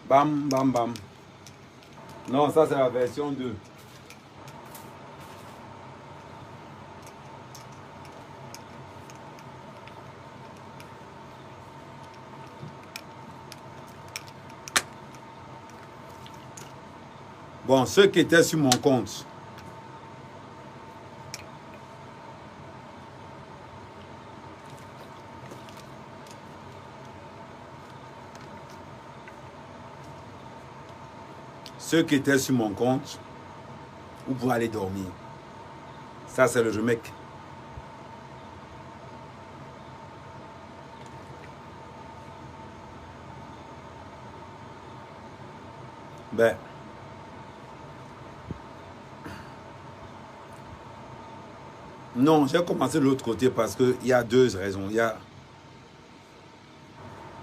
Bam, bam, bam. Non, ça c'est la version 2. Bon, ceux qui étaient sur mon compte. Ceux qui étaient sur mon compte, vous pouvez aller dormir. Ça, c'est le remake. Ben. Non, j'ai commencé de l'autre côté parce qu'il y a deux raisons. Il y a...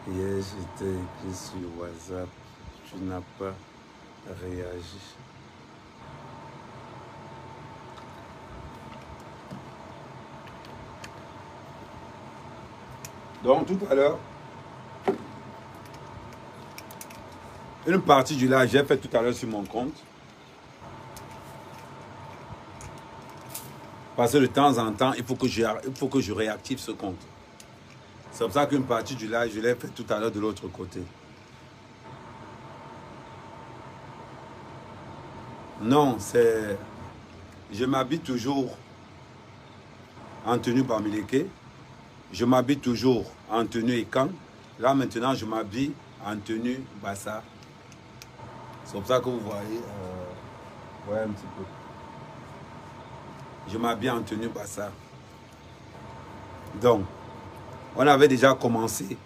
Hier, j'étais écrit sur WhatsApp. Tu n'as pas réagi. Donc, tout à l'heure, une partie du live, j'ai fait tout à l'heure sur mon compte. Parce que de temps en temps, il faut que je réactive ce compte. C'est pour ça qu'une partie du live, je l'ai fait tout à l'heure de l'autre côté. Non, c'est... Je m'habille toujours en tenue Bamileke. Je m'habille toujours en tenue Ekan. Là, maintenant, je m'habille en tenue Bassa. C'est pour ça que vous voyez... ouais, un petit peu. Je m'habille en tenue Bassa. Donc, on avait déjà commencé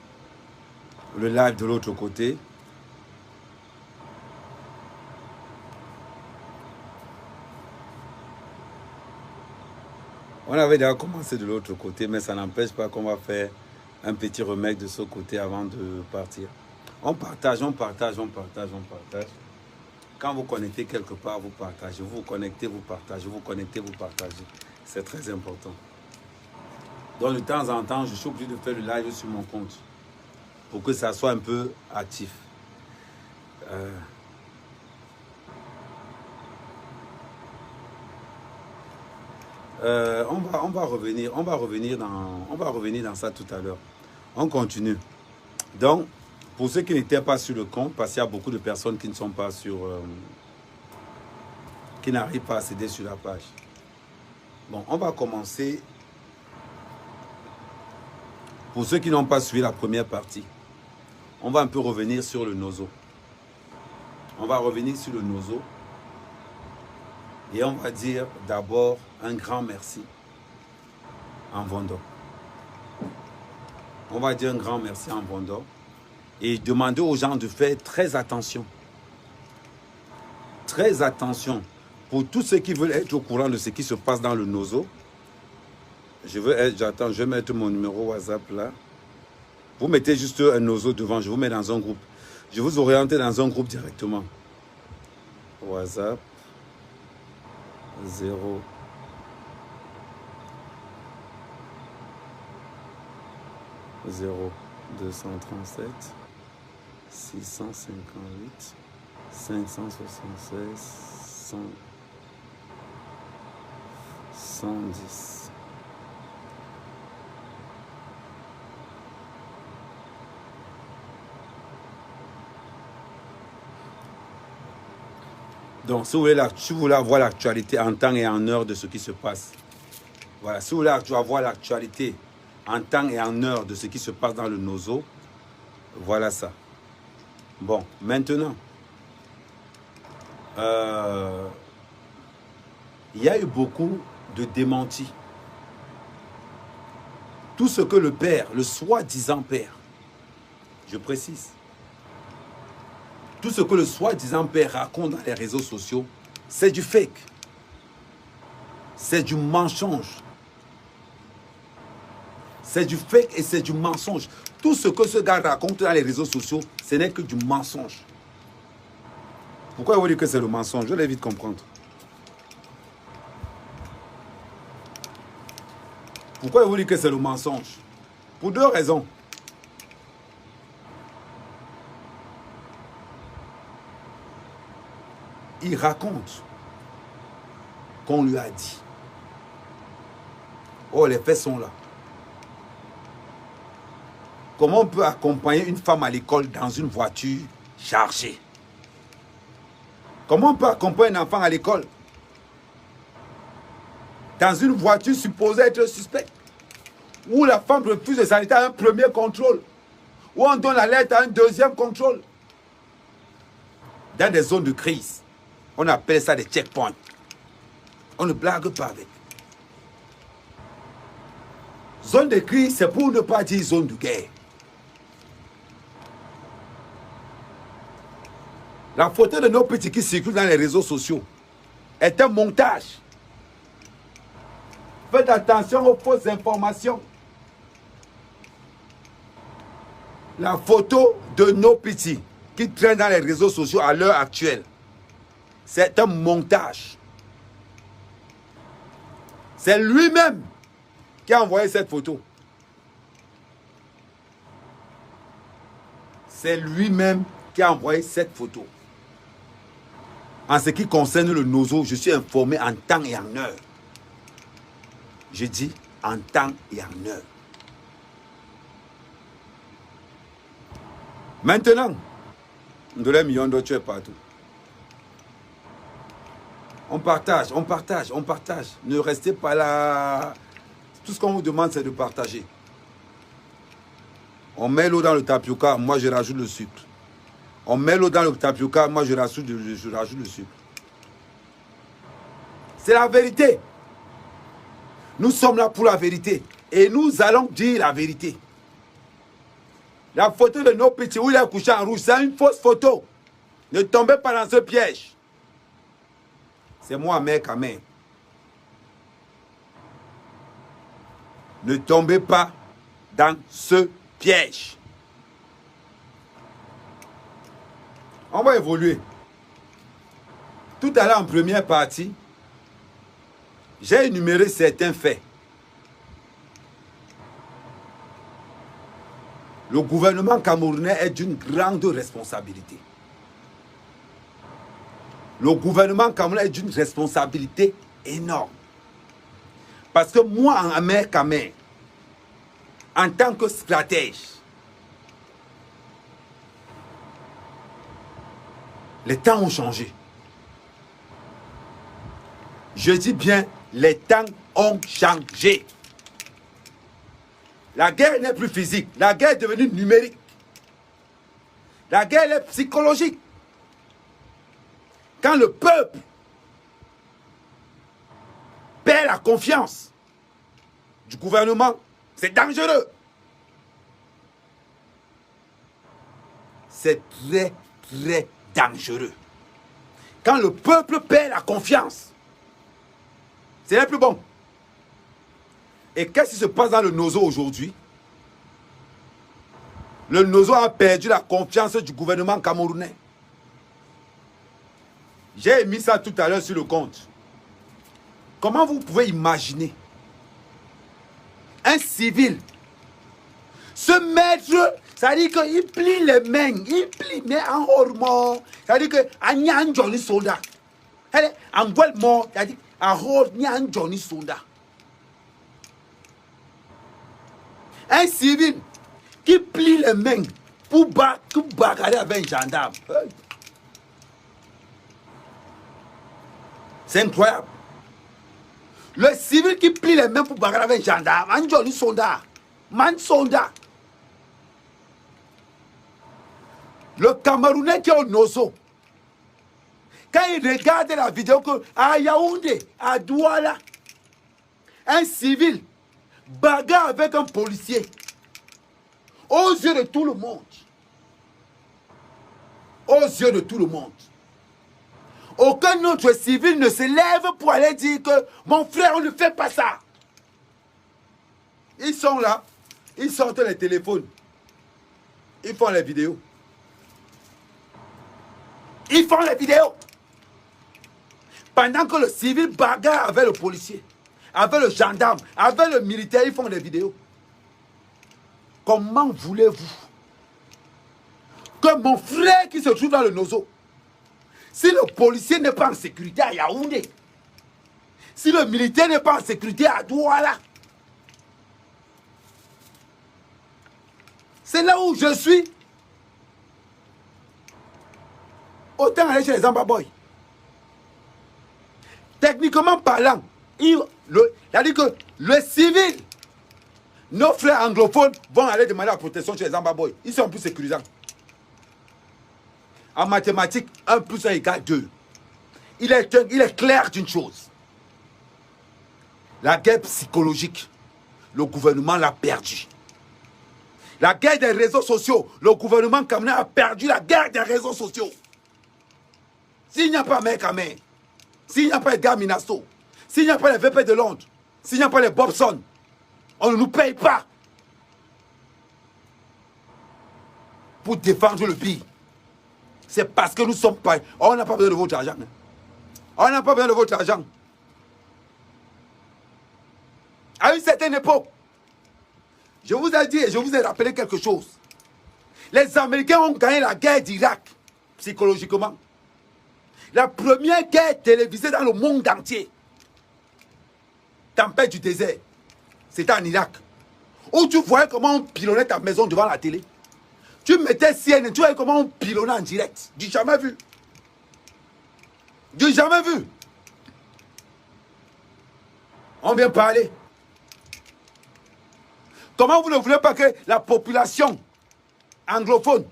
le live de l'autre côté. On avait déjà commencé de l'autre côté, mais ça n'empêche pas qu'on va faire un petit remake de ce côté avant de partir. On partage, on partage, on partage, on partage. Quand vous connectez quelque part, vous partagez. Vous vous connectez, vous partagez. Vous connectez, vous partagez. C'est très important. Donc, de temps en temps, je suis obligé de faire le live sur mon compte pour que ça soit un peu actif. On va revenir dans ça tout à l'heure. On continue. Donc, pour ceux qui n'étaient pas sur le compte, parce qu'il y a beaucoup de personnes qui ne sont pas sur... qui n'arrivent pas à accéder sur la page. Bon, on va commencer. Pour ceux qui n'ont pas suivi la première partie, on va un peu revenir sur le Nozo. On va revenir sur le Nozo. Et on va dire d'abord un grand merci en Vendôme. On va dire un grand merci en Vendôme. Et demander aux gens de faire très attention. Très attention. Pour tous ceux qui veulent être au courant de ce qui se passe dans le Nozo, je vais mettre mon numéro WhatsApp là. Vous mettez juste un Nozo devant, je vous mets dans un groupe. Je vous oriente dans un groupe directement. WhatsApp 0 237 658 576 110. Donc, si vous voulez avoir l'actualité en temps et en heure de ce qui se passe, voilà, si vous voulez avoir l'actualité en temps et en heure de ce qui se passe dans le Nozo, voilà ça. Bon, maintenant, il y a eu beaucoup de démentis. Tout ce que le père, le soi-disant père, je précise, tout ce que le soi-disant père raconte dans les réseaux sociaux, c'est du fake. C'est du mensonge. C'est du fake et c'est du mensonge. Tout ce que ce gars raconte dans les réseaux sociaux, ce n'est que du mensonge. Pourquoi il vous dit que c'est le mensonge? Je vais vite comprendre. Pourquoi il vous dit que c'est le mensonge? Pour deux raisons. Il raconte qu'on lui a dit. Oh, les faits sont là. Comment on peut accompagner une femme à l'école dans une voiture chargée? Comment on peut accompagner un enfant à l'école dans une voiture supposée être suspecte? Où la femme refuse de s'arrêter à un premier contrôle? Où on donne l'alerte à un deuxième contrôle? Dans des zones de crise, on appelle ça des checkpoints. On ne blague pas avec. Zone de crise, c'est pour ne pas dire zone de guerre. La photo de nos petits qui circulent dans les réseaux sociaux est un montage. Faites attention aux fausses informations. La photo de nos petits qui traînent dans les réseaux sociaux à l'heure actuelle, c'est un montage. C'est lui-même qui a envoyé cette photo. C'est lui-même qui a envoyé cette photo. En ce qui concerne le nozo, je suis informé en temps et en heure. Je dis en temps et en heure. Maintenant, de les millions de tués partout. On partage, on partage, on partage. Ne restez pas là. Tout ce qu'on vous demande, c'est de partager. On met l'eau dans le tapioca, moi je rajoute le sucre. On met l'eau dans le tapioca, moi je rajoute le sucre. C'est la vérité. Nous sommes là pour la vérité. Et nous allons dire la vérité. La photo de nos petits où il est couché en rouge, c'est une fausse photo. Ne tombez pas dans ce piège. C'est moi, mec, amen. Ne tombez pas dans ce piège. On va évoluer. Tout à l'heure, en première partie, j'ai énuméré certains faits. Le gouvernement camerounais est d'une grande responsabilité. Le gouvernement camerounais est d'une responsabilité énorme. Parce que moi, en mer Camer, en tant que stratège, les temps ont changé. Je dis bien, les temps ont changé. La guerre n'est plus physique. La guerre est devenue numérique. La guerre est psychologique. Quand le peuple perd la confiance du gouvernement, c'est dangereux. C'est très, très dangereux. Quand le peuple perd la confiance, c'est le plus bon. Et qu'est-ce qui se passe dans le Nozo aujourd'hui? Le Nozo a perdu la confiance du gouvernement camerounais. J'ai mis ça tout à l'heure sur le compte. Comment vous pouvez imaginer un civil se mettre, ça dit qu'il plie les mains, il plie, mais en hormone, ça dit que Agnan Johnny Soldat. En boîte mort, ça dit Agnan Johnny Soldat. Un civil qui plie les mains pour bagarrer avec un gendarme. C'est incroyable. Le civil qui plie les mains pour bagarrer avec un gendarme, un joli soldat, man soldat. Le Camerounais qui est au Nozo, quand il regarde la vidéo que à Yaoundé, à Douala, un civil bagarre avec un policier, aux yeux de tout le monde. Aux yeux de tout le monde. Aucun autre civil ne se lève pour aller dire que mon frère, on ne fait pas ça. Ils sont là, ils sortent les téléphones, ils font les vidéos. Ils font les vidéos. Pendant que le civil bagarre avec le policier, avec le gendarme, avec le militaire, ils font des vidéos. Comment voulez-vous que mon frère qui se trouve dans le Nozo Si le policier n'est pas en sécurité à Yaoundé, si le militaire n'est pas en sécurité à Douala, c'est là où je suis. Autant aller chez les Zambaboy. Techniquement parlant, il a dit que le civil, nos frères anglophones vont aller demander la protection chez les Zambaboy. Ils sont plus sécurisants. En mathématiques, 1 plus 1 égale 2. Il est clair d'une chose. La guerre psychologique, le gouvernement l'a perdue. La guerre des réseaux sociaux, le gouvernement camerounais a perdu la guerre des réseaux sociaux. S'il n'y a pas Mekame, s'il n'y a pas Edgar Minasso, s'il n'y a pas les VP de Londres, s'il n'y a pas les Bobson, on ne nous paye pas pour défendre le pays. C'est parce que nous sommes pas... On n'a pas besoin de votre argent. On n'a pas besoin de votre argent. À une certaine époque, je vous ai dit et je vous ai rappelé quelque chose. Les Américains ont gagné la guerre d'Irak, psychologiquement. La première guerre télévisée dans le monde entier. Tempête du désert. C'était en Irak. Où tu voyais comment on pilonnait ta maison devant la télé. Tu mettais CNN, tu voyais comment on pilonnait en direct. Du jamais vu. Du jamais vu. On vient parler. Comment vous ne voulez pas que la population anglophone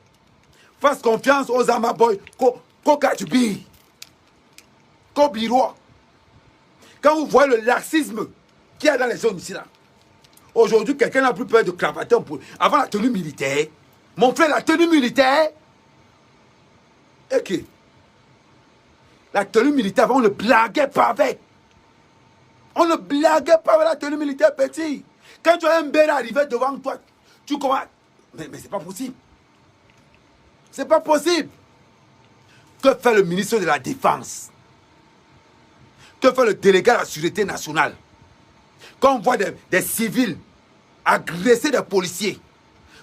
fasse confiance aux Amaboy, Kokatubi, Kobirois? Quand vous voyez le laxisme qu'il y a dans les zones ici là. Aujourd'hui, quelqu'un n'a plus peur de cravater avant la tenue militaire. Mon frère, la tenue militaire. Et que la tenue militaire, avant, on ne blaguait pas avec. On ne blaguait pas avec la tenue militaire, petit. Quand tu as un bel arrivé devant toi, tu commences. Mais c'est pas possible. C'est pas possible. Que fait le ministre de la Défense? Que fait le délégué à la Sûreté nationale? Quand on voit des civils agresser des policiers,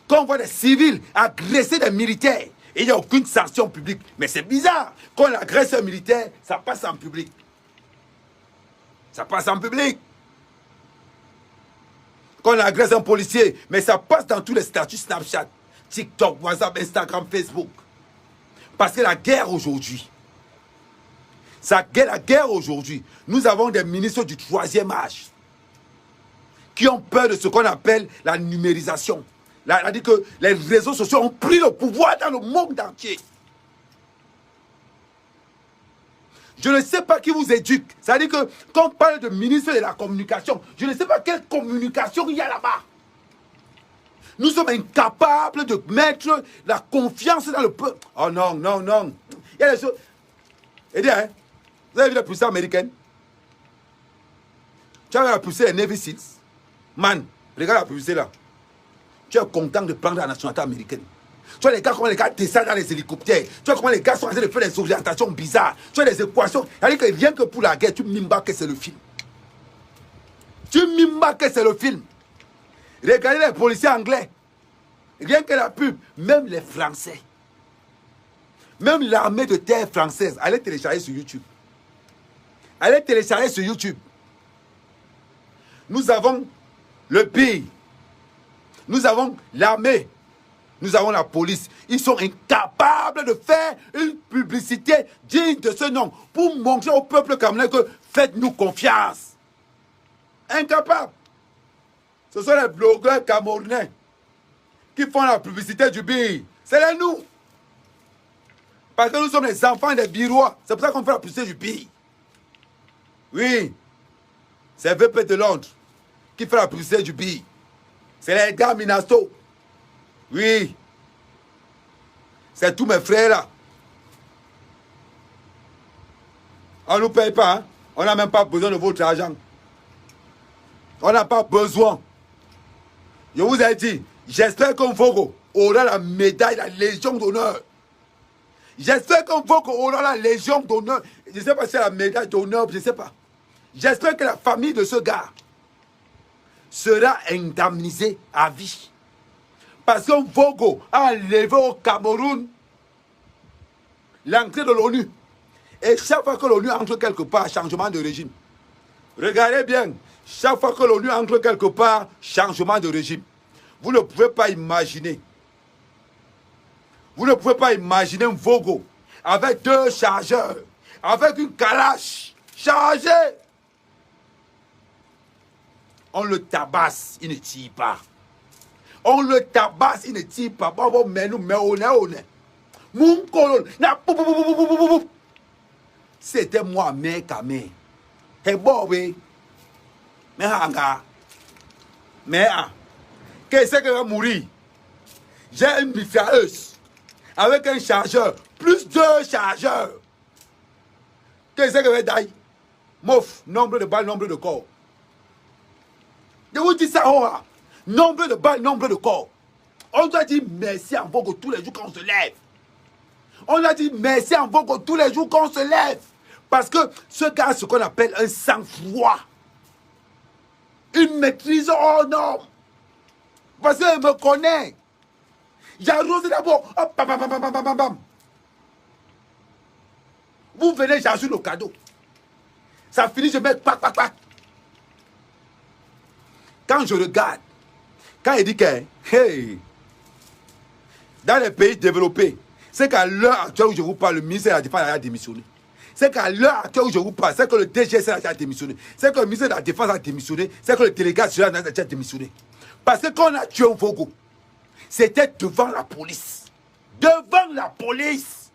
quand on voit des civils agresser des militaires, et il n'y a aucune sanction publique. Mais c'est bizarre. Quand on agresse un militaire, ça passe en public. Ça passe en public. Quand on agresse un policier, mais ça passe dans tous les statuts Snapchat, TikTok, WhatsApp, Instagram, Facebook. Parce que la guerre aujourd'hui, la guerre aujourd'hui, nous avons des ministres du 3e âge qui ont peur de ce qu'on appelle la numérisation. Là, on a dit que les réseaux sociaux ont pris le pouvoir dans le monde entier. Je ne sais pas qui vous éduque. C'est-à-dire que quand on parle de ministre de la communication, je ne sais pas quelle communication il y a là-bas. Nous sommes incapables de mettre la confiance dans le peuple. Oh non, non, non. Il y a des choses. Et bien, hein, vous avez vu la puissance américaine? Tu as vu la puissance des Navy Seals? Man, regarde la publicité là. Tu es content de prendre la nationalité américaine. Tu vois les gars, comment les gars descendent dans les hélicoptères. Tu vois comment les gars sont en train de faire des orientations bizarres. Tu vois les équations. C'est-à-dire que rien que pour la guerre, tu mimes pas que c'est le film. Tu mimes pas que c'est le film. Regardez les policiers anglais. Rien que la pub. Même les Français. Même l'armée de terre française. Allez télécharger sur YouTube. Allez télécharger sur YouTube. Nous avons le pays. Nous avons l'armée. Nous avons la police. Ils sont incapables de faire une publicité digne de ce nom pour montrer au peuple camerounais que faites-nous confiance. Incapables. Ce sont les blogueurs camerounais qui font la publicité du BI. C'est les nous. Parce que nous sommes les enfants des Birois. C'est pour ça qu'on fait la publicité du BI. Oui. C'est VP de Londres qui fait la publicité du BI. C'est les gars Minasto. Oui. C'est tous mes frères là. On ne nous paye pas. Hein? On n'a même pas besoin de votre argent. On n'a pas besoin. Je vous ai dit, j'espère qu'un Vogo aura la médaille, la Légion d'honneur. J'espère qu'un Vogo aura la Légion d'honneur. Je ne sais pas si c'est la médaille d'honneur, je ne sais pas. J'espère que la famille de ce gars sera indemnisée à vie. Parce qu'un Vogo a enlevé au Cameroun l'entrée de l'ONU. Et chaque fois que l'ONU entre quelque part, changement de régime. Regardez bien, chaque fois que l'ONU entre quelque part, changement de régime. Vous ne pouvez pas imaginer. Vous ne pouvez pas imaginer un Vogo avec 2 chargeurs, avec une calache chargée. On le tabasse, il ne tire pas. On le tabasse, il ne tire pas. Mais nous, mais on est. Mon colon, c'était moi, mec à mec. Et bon, oui. Mais hanga. Mais qu'est-ce que va mourir? J'ai une mitrailleuse avec un chargeur, plus 2 chargeurs. Qu'est-ce que va dire? Mof, nombre de balles, nombre de corps. Je vous dis ça, oh, nombre de balles, nombre de corps. On doit dire merci en Vogo tous les jours quand on se lève. On a dit merci en Vogo tous les jours quand on se lève. Parce que ce gars a ce qu'on appelle un sang-froid. Une maîtrise hors norme. Parce qu'il me connaît. J'arrose d'abord. Hop, bam, bam, bam, bam, bam, bam. Vous venez, j'ajoute le cadeau. Ça finit, je mets pac, pac, pac. Quand je regarde, quand il dit que, hey, dans les pays développés, c'est qu'à l'heure actuelle où je vous parle, le ministère de la Défense a démissionné. C'est qu'à l'heure actuelle où je vous parle, c'est que le DGSN a démissionné. C'est que le ministère de la Défense a démissionné. C'est que le délégat national a démissionné. Parce que quand on a tué un Vogo, c'était devant la police. Devant la police.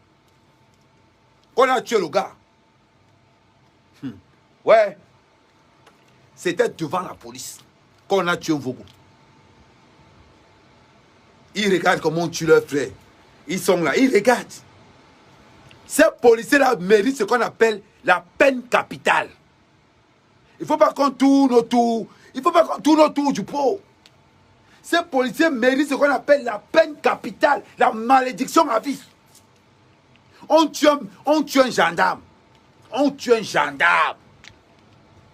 Qu'on a tué le gars. Ouais. C'était devant la police qu'on a tué un Vogo. Ils regardent comment on tue leurs frères. Ils sont là, ils regardent. Ces policiers-là méritent ce qu'on appelle la peine capitale. Il ne faut pas qu'on tourne autour. Il ne faut pas qu'on tourne autour du pot. Ces policiers méritent ce qu'on appelle la peine capitale, la malédiction à vie. On tue un gendarme. On tue un gendarme.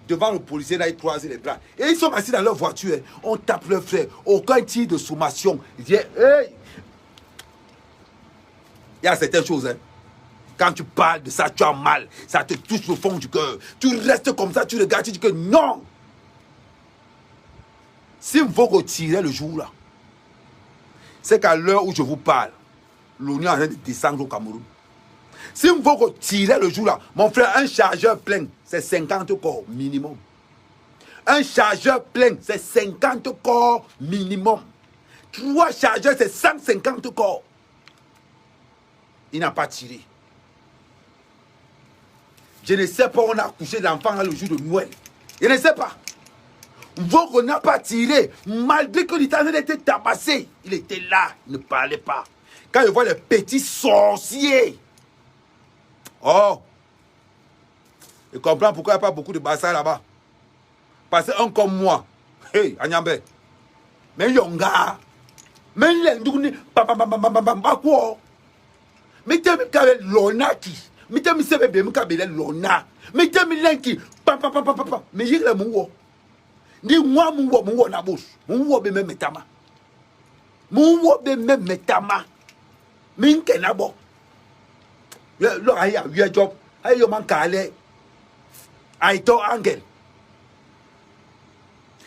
Devant le policier, là, ils croisent les bras. Et ils sont assis dans leur voiture. On tape leur frère. Aucun tir de sommation. Il dit, hey! Il y a certaines choses, hein. Quand tu parles de ça, tu as mal. Ça te touche au fond du cœur. Tu restes comme ça, tu regardes, tu dis que non. Si Vogo tirait le jour là, c'est qu'à l'heure où je vous parle, l'ONU est en train de descendre au Cameroun. Si Vogo tirait le jour là, mon frère, un chargeur plein, c'est 50 corps minimum. Un chargeur plein, c'est 50 corps minimum. 3 chargeurs, c'est 150 corps. Il n'a pas tiré. Je ne sais pas, on a couché l'enfant le jour de Noël. Je ne sais pas. Vogo n'a pas tiré. Malgré que l'Italien était tabassé. Il était là, il ne parlait pas. Quand je vois les petits sorciers. Oh. Je comprends pourquoi il n'y a pas beaucoup de bassins là-bas. Parce qu'un comme moi. Hey, Anyambe. Mais Yonga. Mais l'endouni. Quoi. Mais tu as l'onaki. Mais tu as l'ona. Mais tu as l'enki. Mais il y a mon ni moi mon na bouche mon be même metama mon be même metama min kenabo lo aya wi job ayo man kale aito angel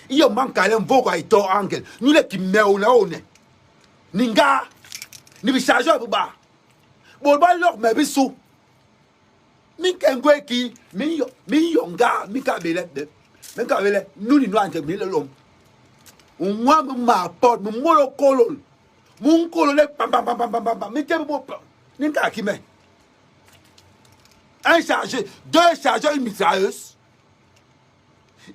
iyo man kale Vogo aito angel nous les qui meuna one ninga ni bi charge ba bo ba lo me bi so min kengwe ki min yonga mi ka bele de. Mais quand nous nous avons mis l'homme, on voit ma porte, mon colon, mon colonel, mais tu n'as qui met un chargé, 2 chargeurs, une mitrailleuse,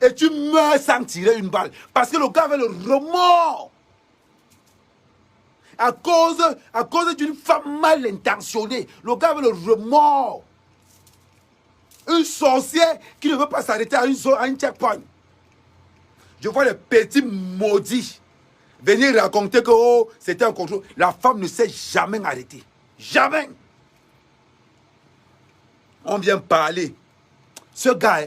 et tu meurs sans tirer une balle. Parce que le gars avait le remords. À cause d'une femme mal intentionnée, le gars avait le remords. Un sorcier qui ne veut pas s'arrêter à une checkpoint. Je vois les petits maudits venir raconter que oh, c'était un contrôle. La femme ne s'est jamais arrêtée. Jamais. On vient parler. Ce gars,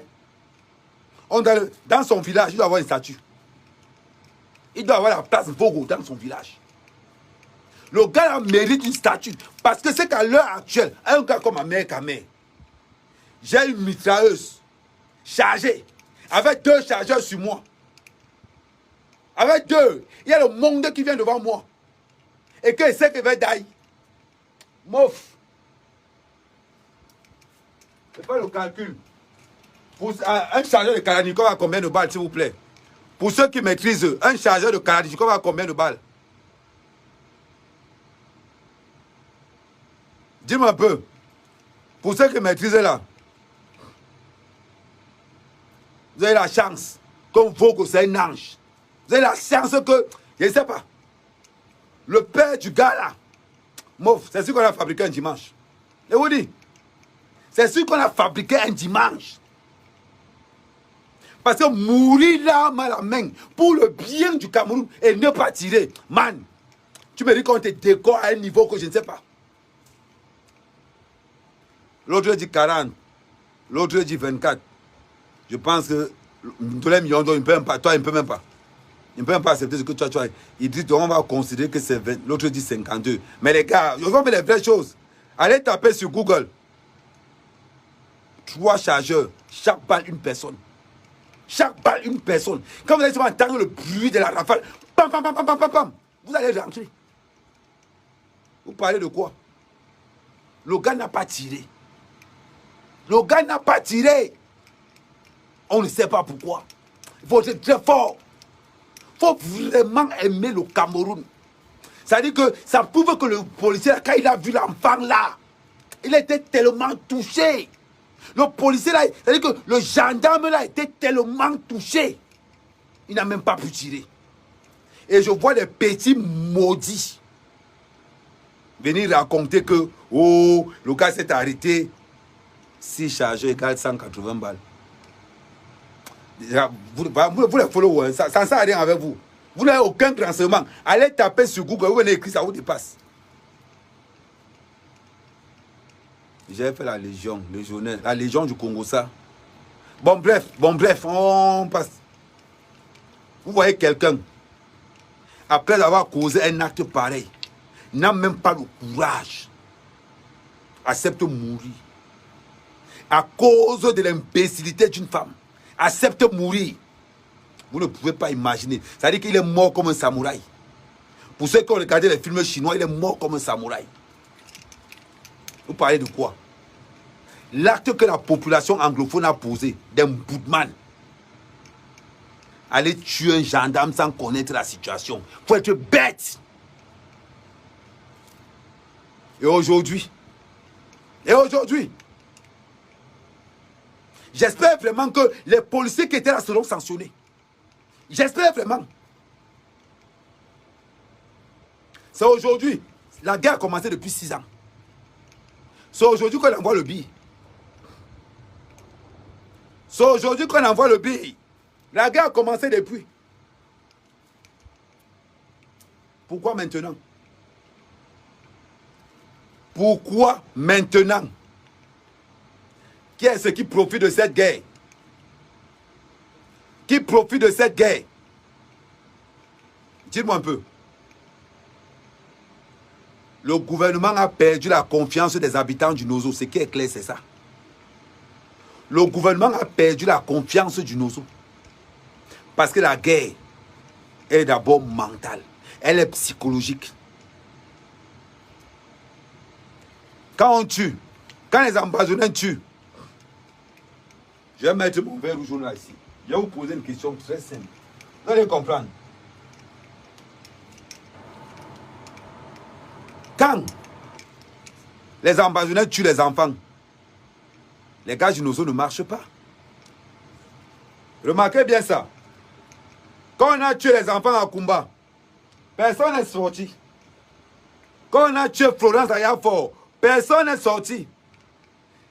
dans son village, il doit avoir une statue. Il doit avoir la place Vogo dans son village. Le gars mérite une statue. Parce que c'est qu'à l'heure actuelle, un gars comme Amérique, J'ai une mitrailleuse chargée, avec 2 chargeurs sur moi. Avec 2, il y a le monde qui vient devant moi. Et que c'est que va d'ailleurs. Mof. C'est pas le calcul. Pour un chargeur de Kalachnikov a combien de balles, s'il vous plaît? Pour ceux qui maîtrisent, un chargeur de Kalachnikov a combien de balles? Dis-moi un peu. Pour ceux qui maîtrisent là, vous avez la chance, comme vous que c'est un ange. Vous avez la chance que, je ne sais pas, le père du gars là, mof, c'est sûr qu'on a fabriqué un dimanche. Et vous dites, c'est sûr qu'on a fabriqué un dimanche. Parce que mourir là, à la main, pour le bien du Cameroun et ne pas tirer, man, tu me dis qu'on te décore à un niveau que je ne sais pas. L'autre dit 40, l'autre dit 24. Je pense que tous les millions, il ne peut même pas, toi, il ne peut même pas. Il ne peut même pas accepter ce que tu as. Il dit, on va considérer que c'est 20, l'autre dit 52. Mais les gars, ils vont faire les vraies choses. Allez taper sur Google. 3 chargeurs, chaque balle une personne. Chaque balle une personne. Quand vous allez entendre le bruit de la rafale, pam, pam, pam, pam, pam, pam, pam, vous allez rentrer. Vous parlez de quoi? Le gars n'a pas tiré. Le gars n'a pas tiré. On ne sait pas pourquoi. Il faut être très fort. Il faut vraiment aimer le Cameroun. Ça dit que ça prouve que le policier, quand il a vu l'enfant là, il était tellement touché. Le policier là, ça dit que le gendarme là était tellement touché. Il n'a même pas pu tirer. Et je vois des petits maudits venir raconter que, oh, le gars s'est arrêté. 6 chargeurs égale 180 balles. Vous les followers, ça ne sert à rien avec vous. Vous n'avez aucun renseignement. Allez taper sur Google, vous venez écrire, ça vous dépasse. J'ai fait la Légion, légionnaire, la Légion du Congo, ça. Bon bref, on passe. Vous voyez quelqu'un, après avoir causé un acte pareil, n'a même pas le courage, accepte de mourir. À cause de l'imbécilité d'une femme, accepte de mourir. Vous ne pouvez pas imaginer. Ça veut dire qu'il est mort comme un samouraï. Pour ceux qui ont regardé les films chinois, il est mort comme un samouraï. Vous parlez de quoi? L'acte que la population anglophone a posé, d'un boudman. Aller tuer un gendarme sans connaître la situation. Il faut être bête. Et aujourd'hui, j'espère vraiment que les policiers qui étaient là seront sanctionnés. J'espère vraiment. C'est aujourd'hui. La guerre a commencé depuis 6 ans. C'est aujourd'hui qu'on envoie le billet. C'est aujourd'hui qu'on envoie le billet. La guerre a commencé depuis. Pourquoi maintenant? Pourquoi maintenant? Qui est-ce qui profite de cette guerre? Qui profite de cette guerre? Dites-moi un peu. Le gouvernement a perdu la confiance des habitants du Nozo. Ce qui est clair, c'est ça. Le gouvernement a perdu la confiance du Nozo. Parce que la guerre est d'abord mentale. Elle est psychologique. Quand on tue, quand les ambassadeurs tuent, je vais mettre mon verre rouge là ici. Je vais vous poser une question très simple. Vous allez comprendre. Quand les ambassadeurs tuent les enfants, les gars du Nozo ne marchent pas. Remarquez bien ça. Quand on a tué les enfants à Kumba, personne n'est sorti. Quand on a tué Florence à Yafort, personne n'est sorti.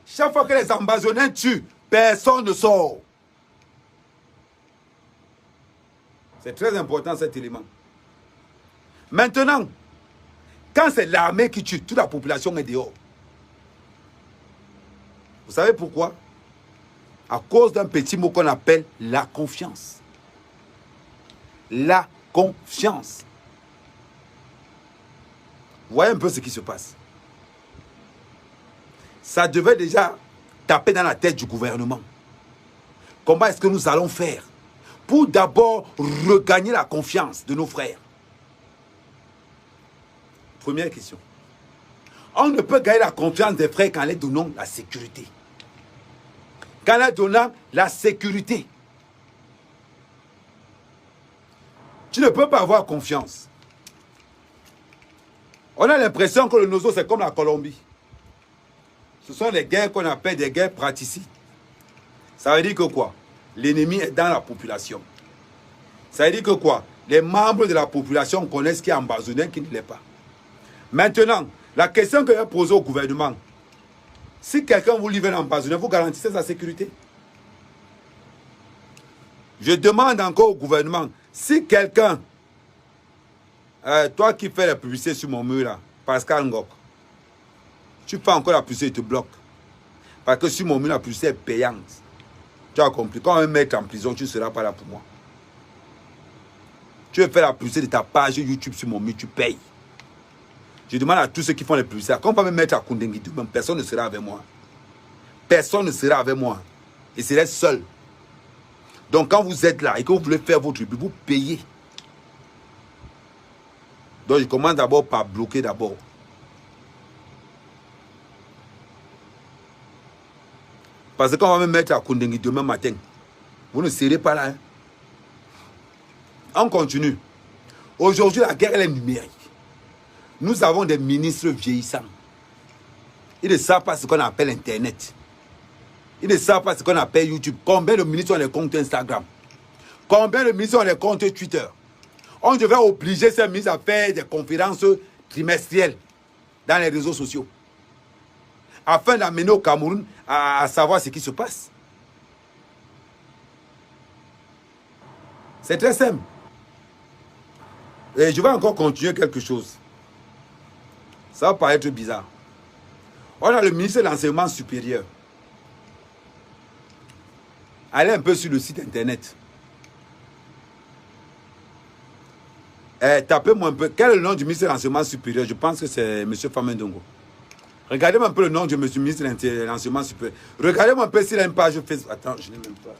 Chaque fois que les ambassadeurs tuent, personne ne sort. C'est très important cet élément. Maintenant, quand c'est l'armée qui tue, toute la population est dehors. Vous savez pourquoi? À cause d'un petit mot qu'on appelle la confiance. La confiance. Vous voyez un peu ce qui se passe. Ça devait déjà taper dans la tête du gouvernement. Comment est-ce que nous allons faire pour d'abord regagner la confiance de nos frères? Première question. On ne peut gagner la confiance des frères qu'en leur donnant la sécurité. Qu'en leur donnant la sécurité. Tu ne peux pas avoir confiance. On a l'impression que le Nozo, c'est comme la Colombie. Ce sont des guerres qu'on appelle des guerres praticides. Ça veut dire que quoi? L'ennemi est dans la population. Ça veut dire que quoi? Les membres de la population connaissent qui est ambazonné, qui ne l'est pas. Maintenant, la question que je vais poser au gouvernement, si quelqu'un vous livre un ambazonné, vous garantissez sa sécurité? Je demande encore au gouvernement, si quelqu'un, toi qui fais la publicité sur mon mur là, Pascal Ngok, tu fais encore la publicité, il te bloque. Parce que sur mon mur, la publicité est payante. Tu as compris. Quand on va me mettre en prison, tu ne seras pas là pour moi. Tu veux faire la publicité de ta page YouTube sur mon mur, tu payes. Je demande à tous ceux qui font les publicités, quand on va me mettre à Koundengui, personne ne sera avec moi. Personne ne sera avec moi. Et je serai seul. Donc quand vous êtes là et que vous voulez faire votre publicité, vous payez. Donc je commence d'abord par bloquer d'abord. Parce que quand on va me mettre à Koundengui demain matin, vous ne serez pas là. Hein? On continue. Aujourd'hui, la guerre elle est numérique. Nous avons des ministres vieillissants. Ils ne savent pas ce qu'on appelle Internet. Ils ne savent pas ce qu'on appelle YouTube. Combien de ministres ont les comptes Instagram? Combien de ministres ont les comptes Twitter? On devrait obliger ces ministres à faire des conférences trimestrielles dans les réseaux sociaux. Afin d'amener au Cameroun à savoir ce qui se passe. C'est très simple. Et je vais encore continuer quelque chose. Ça va paraître bizarre. On a le ministre de l'Enseignement supérieur. Allez un peu sur le site internet. Tapez-moi un peu. Quel est le nom du ministre de l'Enseignement supérieur? Je pense que c'est M. Famendongo. Regardez-moi un peu le nom du ministre de l'Enseignement supérieur. Regardez-moi un peu s'il a une page Facebook. Attends, je n'ai même pas.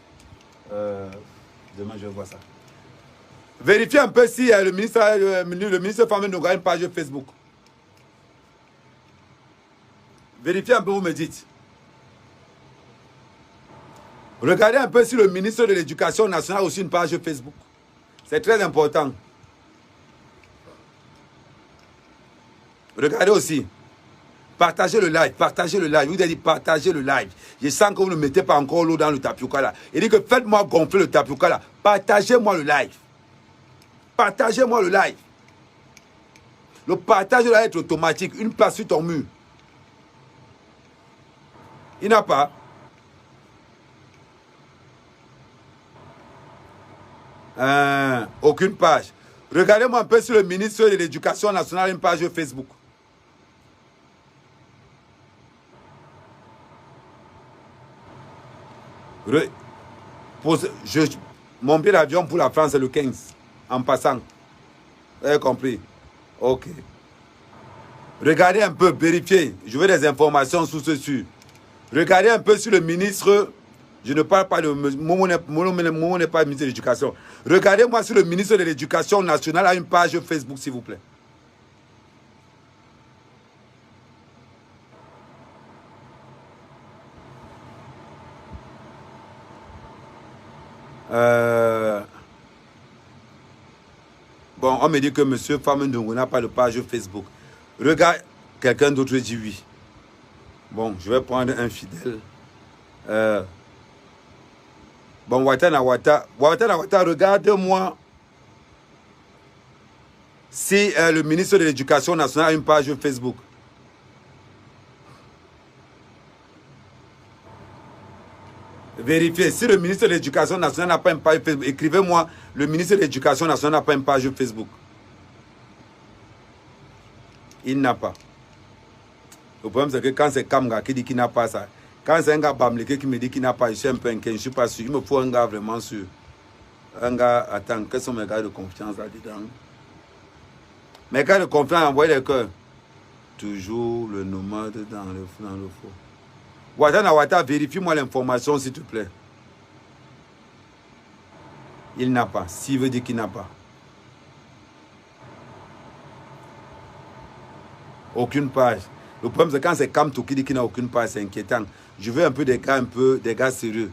Demain, je vais voir ça. Vérifiez un peu si le ministre Famendongo a une page Facebook. Vérifiez un peu, vous me dites. Regardez un peu si le ministre de l'Éducation nationale a aussi une page Facebook. C'est très important. Regardez aussi. Partagez le live, partagez le live. Je vous ai dit partagez le live. Je sens que vous ne mettez pas encore l'eau dans le tapioca là. Il dit que faites-moi gonfler le tapioca là. Partagez-moi le live. Partagez-moi le live. Le partage doit être automatique. Une place sur ton mur. Il n'a pas. Aucune page. Regardez-moi un peu si le ministre de l'Éducation nationale a une page Facebook. Mon billet d'avion pour la France est le 15. En passant. Vous avez compris? Ok. Regardez un peu, vérifiez. Je veux des informations sur ceci. Regardez un peu si le ministre... Je ne parle pas de... Momo n'est pas ministre de l'Éducation. Regardez-moi si le ministre de l'Éducation nationale a une page Facebook, s'il vous plaît. Bon, on me dit que M. Famendongo n'a pas de page Facebook. Regarde, quelqu'un d'autre dit oui. Bon, je vais prendre un fidèle. Bon, Watana Wata, regarde-moi si le ministre de l'Éducation nationale a une page Facebook. Vérifiez. Si le ministre de l'Éducation nationale n'a pas une page Facebook, écrivez-moi, le ministre de l'Éducation nationale n'a pas une page Facebook. Il n'a pas. Le problème, c'est que quand c'est Kamga qui dit qu'il n'a pas ça, quand c'est un gars Bamleke qui me dit qu'il n'a pas, je suis un peu inquiet, je ne suis pas sûr. Il me faut un gars vraiment sûr. Un gars, attends, quels sont mes gars de confiance là-dedans? Mes gars de confiance, envoyez les cœurs. Toujours le nomade dans le faux. Ouattara Ouattara, vérifie-moi l'information, s'il te plaît. Il n'a pas. S'il veut dire qu'il n'a pas. Aucune page. Le problème, c'est quand c'est Kamto qui dit qu'il n'a aucune page, c'est inquiétant. Je veux un peu des gars sérieux.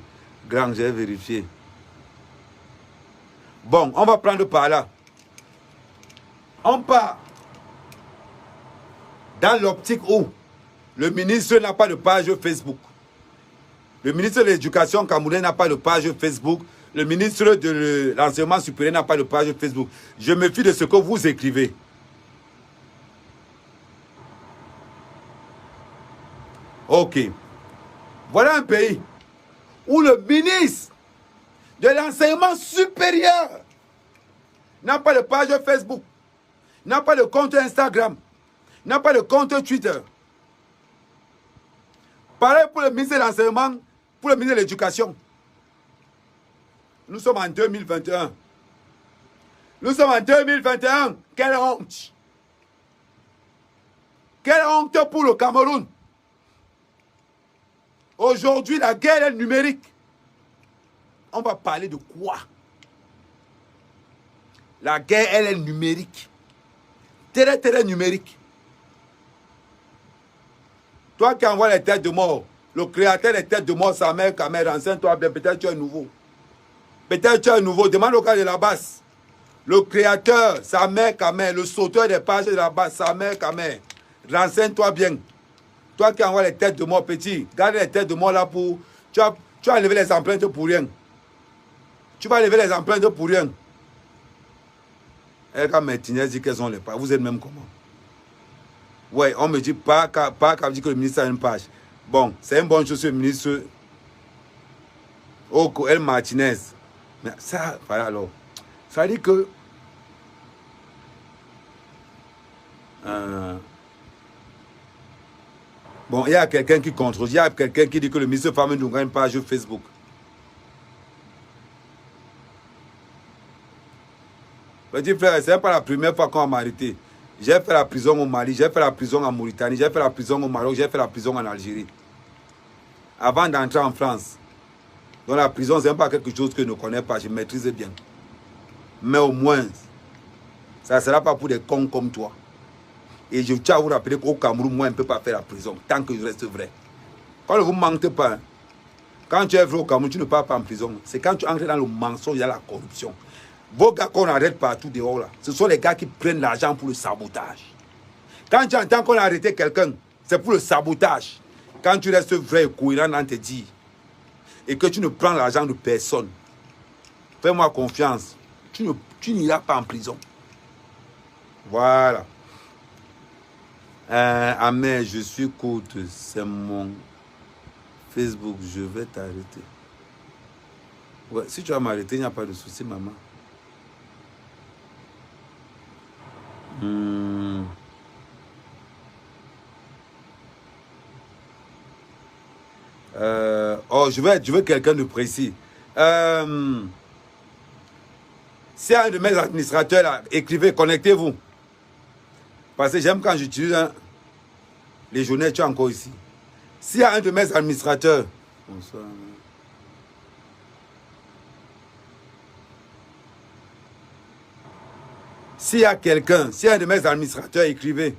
Grand, j'ai vérifié. Bon, on va prendre par là. On part dans l'optique où le ministre n'a pas de page Facebook. Le ministre de l'Éducation camerounais n'a pas de page Facebook. Le ministre de l'Enseignement supérieur n'a pas de page Facebook. Je me fie de ce que vous écrivez. Ok. Voilà un pays où le ministre de l'Enseignement supérieur n'a pas de page Facebook, n'a pas de compte Instagram, n'a pas de compte Twitter. Pareil pour le ministre de l'Enseignement, pour le ministre de l'Éducation. Nous sommes en 2021. Nous sommes en 2021. Quelle honte! Quelle honte pour le Cameroun! Aujourd'hui, la guerre est numérique. On va parler de quoi? La guerre, elle est numérique. Très numérique. Toi qui envoies les têtes de mort, le créateur des têtes de mort, sa mère, renseigne-toi bien, peut-être tu es nouveau. Peut-être tu es nouveau, demande au gars de la basse. Le créateur, sa mère, le sauteur des pages de la basse, sa mère, renseigne-toi bien. Toi qui envoies les têtes de mort, petit, garde les têtes de mort là pour... Tu vas lever les empreintes pour rien. Tu vas lever les empreintes pour rien. Et quand Martinez dit qu'elles ont les pages, vous êtes même comment? Ouais, on me dit pas qu'à dire que le ministre a une page. Bon, c'est une bonne chose, ce ministre. Oh, El Martinez. Mais ça, voilà alors. Ça dit que... bon, il y a quelqu'un qui contrôle. Il y a quelqu'un qui dit que le ministre Fameux Dunga a une page Facebook. Petit frère, ce n'est pas la première fois qu'on m'a arrêté. J'ai fait la prison au Mali, j'ai fait la prison en Mauritanie, j'ai fait la prison au Maroc, j'ai fait la prison en Algérie. Avant d'entrer en France. Donc la prison, ce n'est pas quelque chose que je ne connais pas, je maîtrise bien. Mais au moins, ça ne sera pas pour des cons comme toi. Et je tiens à vous rappeler qu'au Cameroun, moi, je ne peux pas faire la prison, tant que je reste vrai. Quand vous ne mentez pas, quand tu es vrai au Cameroun, tu ne pars pas en prison. C'est quand tu entres dans le mensonge, il y a la corruption. Vos gars qu'on arrête partout dehors là, ce sont les gars qui prennent l'argent pour le sabotage. Quand tu entends qu'on a arrêté quelqu'un, c'est pour le sabotage. Quand tu restes vrai et cohérent dans tes dires, et que tu ne prends l'argent de personne, fais-moi confiance, tu n'iras pas en prison. Voilà. Amen, je suis courte, c'est mon Facebook, je vais t'arrêter. Ouais, si tu vas m'arrêter, il n'y a pas de souci, maman. Oh, je veux quelqu'un de précis. Si un de mes administrateurs là, écrivez, connectez-vous. Parce que j'aime quand j'utilise les journées, tu es encore ici. S'il y a un de mes administrateurs, bonsoir. S'il y a quelqu'un, s'il y a un de mes administrateurs, écrivez.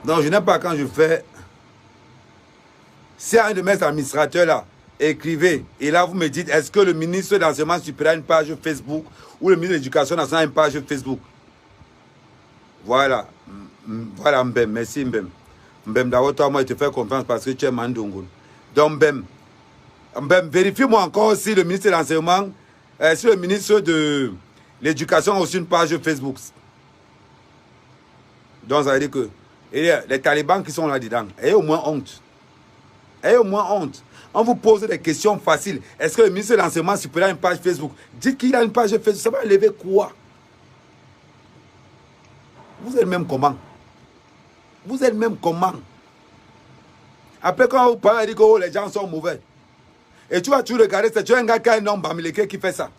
Non, je n'aime pas quand je fais. Si un de mes administrateurs là, écrivez. Et là, vous me dites, est-ce que le ministre de l'Enseignement supérieur a une page Facebook ou le ministre de l'Éducation nationale a une page Facebook? Voilà. Voilà, Mbem. Merci, Mbem. Mbem, d'abord, toi, moi, je te fais confiance parce que tu es Mandongoun. Donc, Mbem. Mbem, vérifie-moi encore si le ministre de l'Enseignement, si le ministre de l'Éducation a aussi une page Facebook. Donc, ça veut dire que les talibans qui sont là-dedans, ayez au moins honte. Ayez au moins honte. On vous pose des questions faciles. Est-ce que le ministre de l'Enseignement supérieur a une page Facebook? Dites qu'il a une page Facebook. Ça va lever quoi? Vous êtes même comment? Vous êtes même comment? Après, quand vous parlez, on dit que oh, les gens sont mauvais. Et tu vas toujours regarder, c'est un gars qui a un nom Bamileke qui fait ça.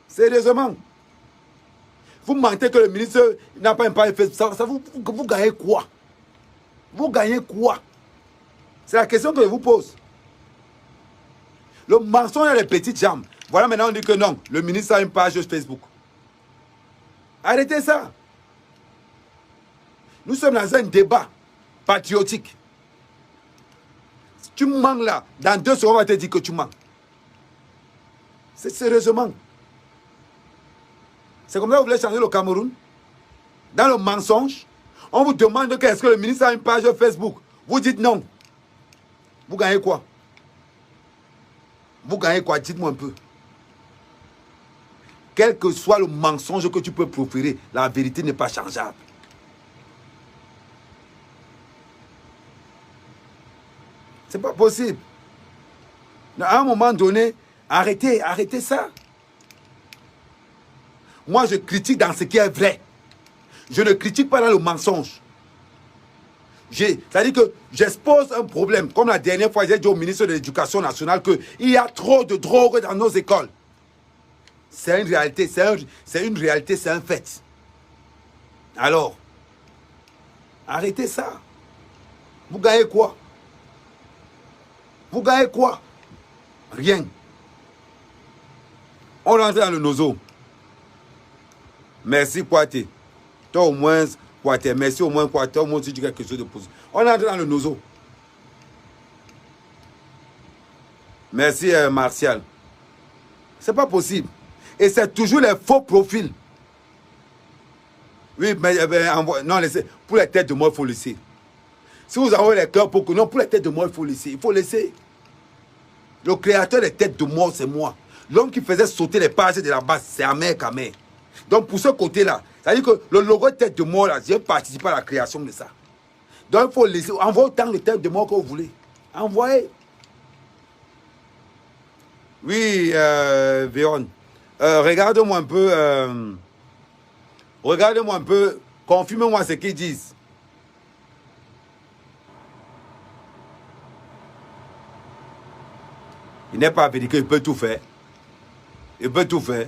Sérieusement. Vous mentez que le ministre n'a pas un page Facebook. Ça vous gagnez quoi? Vous gagnez quoi? C'est la question que je vous pose. Le mensonge a les petites jambes. Voilà, maintenant on dit que non, le ministre a une page Facebook. Arrêtez ça. Nous sommes dans un débat patriotique. Si tu mens là, dans 2 secondes, on va te dire que tu mens. C'est sérieusement. C'est comme ça que vous voulez changer le Cameroun? Dans le mensonge, on vous demande que est-ce que le ministre a une page Facebook. Vous dites non. Vous gagnez quoi? Vous gagnez quoi? Dites-moi un peu. Quel que soit le mensonge que tu peux proférer, la vérité n'est pas changeable. C'est pas possible. À un moment donné, arrêtez ça. Moi, je critique dans ce qui est vrai. Je ne critique pas dans le mensonge. C'est-à-dire que j'expose un problème. Comme la dernière fois, j'ai dit au ministre de l'Éducation nationale qu'il y a trop de drogue dans nos écoles. C'est une réalité, c'est une réalité, c'est un fait. Alors, arrêtez ça. Vous gagnez quoi? Vous gagnez quoi? Rien. On rentre dans le nozo. Merci, Kouate. Toi, au moins, Kouate. Merci, au moins, Kouate. Au moins, tu dis quelque chose de positif. On rentre dans le nozo. Merci, Martial. C'est pas possible. Et c'est toujours les faux profils. Oui, mais non, laissez. Pour les têtes de mort, il faut laisser. Si vous avez les cœurs pour que non, pour les têtes de mort, il faut laisser. Il faut laisser. Le créateur des têtes de mort, c'est moi. L'homme qui faisait sauter les pages de la base, c'est Amer Kamer. Donc, pour ce côté-là, c'est-à-dire que le logo tête de mort, là, j'ai participé à la création de ça. Donc, il faut laisser. Envoyez autant de têtes de mort que vous voulez. Envoyez. Oui, Véron. Regarde-moi un peu. Regarde-moi un peu. Confirme-moi ce qu'ils disent. Il n'est pas américain, il peut tout faire. Il peut tout faire.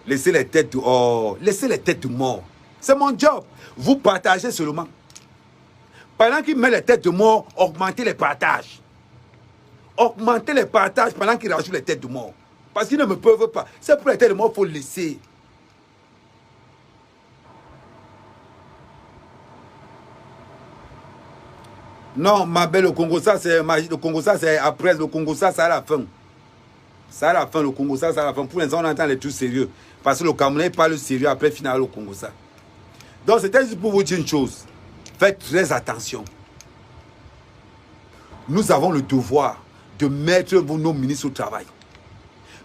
Laissez les têtes de... Oh, laissez les têtes de mort. C'est mon job. Vous partagez seulement. Pendant qu'il met les têtes de mort, augmentez les partages. Augmentez les partages pendant qu'il rajoute les têtes de mort. Parce qu'ils ne me peuvent pas. C'est pour les têtes de mort, il faut laisser. Non, ma belle, le Congo, ça, c'est le Congo, ça, c'est après. Le Congo, ça, c'est à la fin. C'est à la fin, le Congo, ça, c'est à la fin. Pour l'instant, on entend les trucs sérieux. Parce que le Camerounais parle sérieux après final au Congo, ça. Donc, c'était juste pour vous dire une chose. Faites très attention. Nous avons le devoir de mettre nos ministres au travail.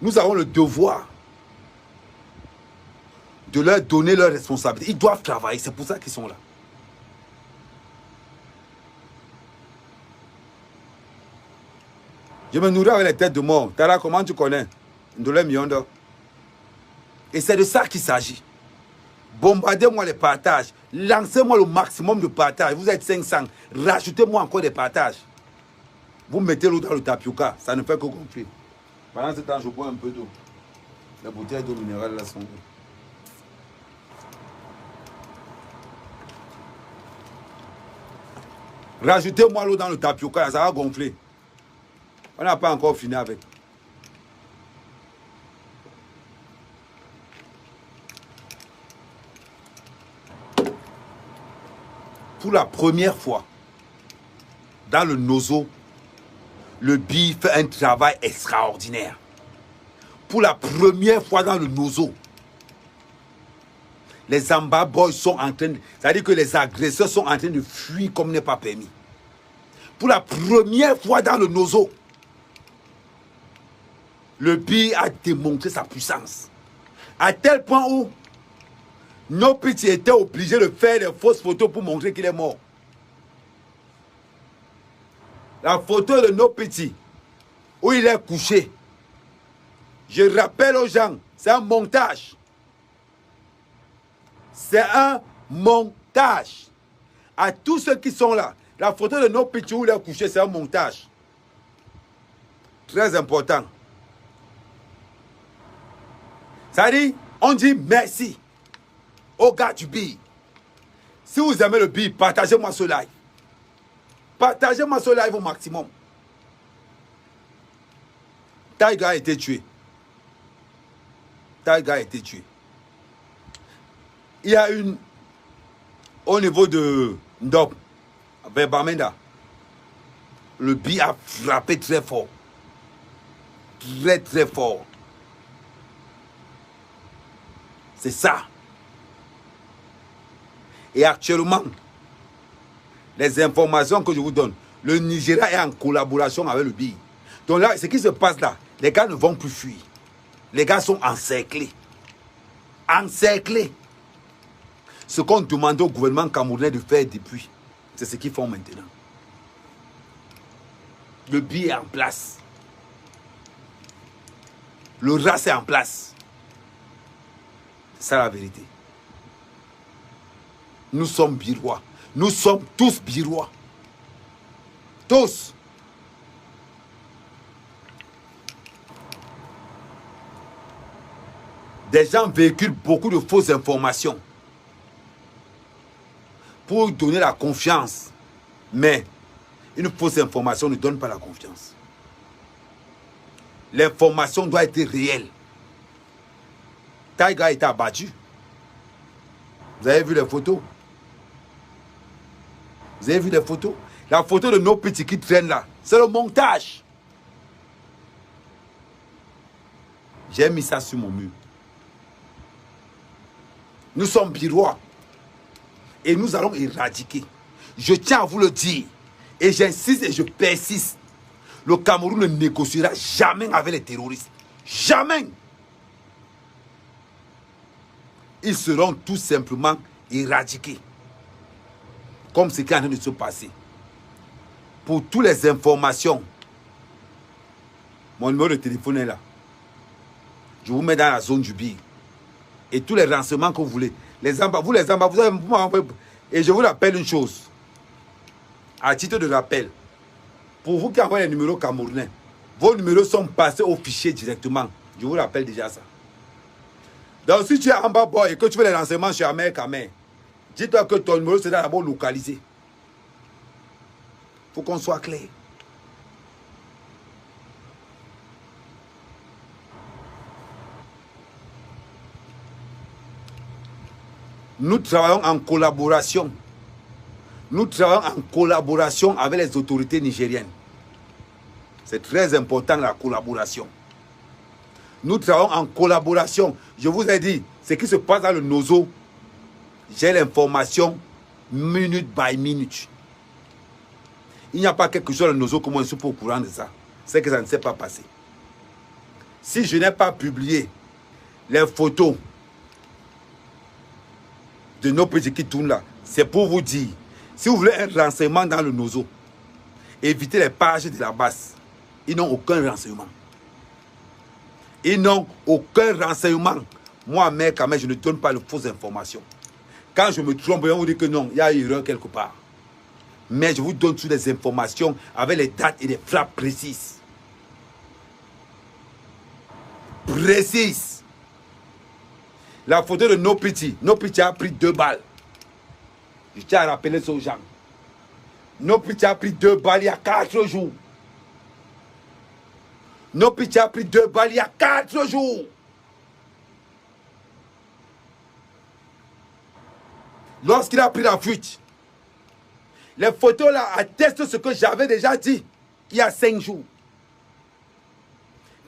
Nous avons le devoir de leur donner leurs responsabilités. Ils doivent travailler, c'est pour ça qu'ils sont là. Je me nourris avec les têtes de mort. Tara, comment tu connais? Ndolé Miondo. Et c'est de ça qu'il s'agit. Bombardez-moi les partages. Lancez-moi le maximum de partages. Vous êtes 500. Rajoutez-moi encore des partages. Vous mettez l'eau dans le tapioca. Ça ne fait que gonfler. Pendant ce temps, je bois un peu d'eau. Les bouteilles d'eau minérale là sont... Rajoutez-moi l'eau dans le tapioca. Ça va gonfler. On n'a pas encore fini avec. Pour la première fois, dans le nozo, le BI fait un travail extraordinaire. Pour la première fois dans le nozo, les Amba Boys sont en train de... C'est-à-dire que les agresseurs sont en train de fuir comme n'est pas permis. Pour la première fois dans le nozo, le BI a démontré sa puissance. À tel point où nos petits étaient obligés de faire des fausses photos pour montrer qu'il est mort. La photo de nos petits, où il est couché. Je rappelle aux gens, c'est un montage. C'est un montage. À tous ceux qui sont là, la photo de nos petits où il est couché, c'est un montage. Très important. Ça dit, on dit merci aux gars du billet. Si vous aimez le billet, partagez-moi ce live. Partagez-moi ce live au maximum. Tiger a été tué. Tiger a été tué. Il y a une au niveau de Ndop, vers Bamenda. Le billet a frappé très fort. Très très fort. C'est ça. Et actuellement, les informations que je vous donne, le Nigeria est en collaboration avec le BI. Donc là, ce qui se passe là, les gars ne vont plus fuir. Les gars sont encerclés. Encerclés. Ce qu'on demandait au gouvernement camerounais de faire depuis, c'est ce qu'ils font maintenant. Le BI est en place. Le RAS est en place. C'est ça la vérité. Nous sommes birois. Nous sommes tous birois. Tous. Des gens véhiculent beaucoup de fausses informations pour donner la confiance. Mais une fausse information ne donne pas la confiance. L'information doit être réelle. Tiger a été abattu. Vous avez vu les photos? Vous avez vu les photos? La photo de nos petits qui traînent là, c'est le montage. J'ai mis ça sur mon mur. Nous sommes birois. Et nous allons éradiquer. Je tiens à vous le dire. Et j'insiste et je persiste. Le Cameroun ne négociera jamais avec les terroristes. Jamais. Ils seront tout simplement éradiqués. Comme ce qui est en train de se passer. Pour toutes les informations, mon numéro de téléphone est là. Je vous mets dans la zone du BI. Et tous les renseignements que vous voulez. Vous les embats, vous avez... Et je vous rappelle une chose. À titre de rappel, pour vous qui envoyez les numéros camerounais, vos numéros sont passés au fichier directement. Je vous rappelle déjà ça. Donc si tu es en bas boy et que tu veux les renseignements sur Amer Kamer, dis-toi que ton numéro sera d'abord localisé. Il faut qu'on soit clair. Nous travaillons en collaboration. Nous travaillons en collaboration avec les autorités nigériennes. C'est très important la collaboration. Nous travaillons en collaboration. Je vous ai dit, ce qui se passe dans le Nozo, j'ai l'information minute by minute. Il n'y a pas quelque chose dans le Nozo que moi je suis pas au courant de ça. C'est que ça ne s'est pas passé. Si je n'ai pas publié les photos de nos petits qui tournent là, c'est pour vous dire, si vous voulez un renseignement dans le Nozo, évitez les pages de la base. Ils n'ont aucun renseignement. Ils n'ont aucun renseignement. Moi, mec, quand même, je ne donne pas de fausses informations. Quand je me trompe, on vous dit que non, il y a une erreur quelque part. Mais je vous donne toutes les informations avec les dates et les frappes précises. Précises. La photo de nos petits a pris 2 balles. Je tiens à rappeler ça aux gens. Nos petits a pris 2 balles il y a 4 jours. Nos petits a pris 2 balles il y a 4 jours. Lorsqu'il a pris la fuite, les photos là attestent ce que j'avais déjà dit il y a 5 jours.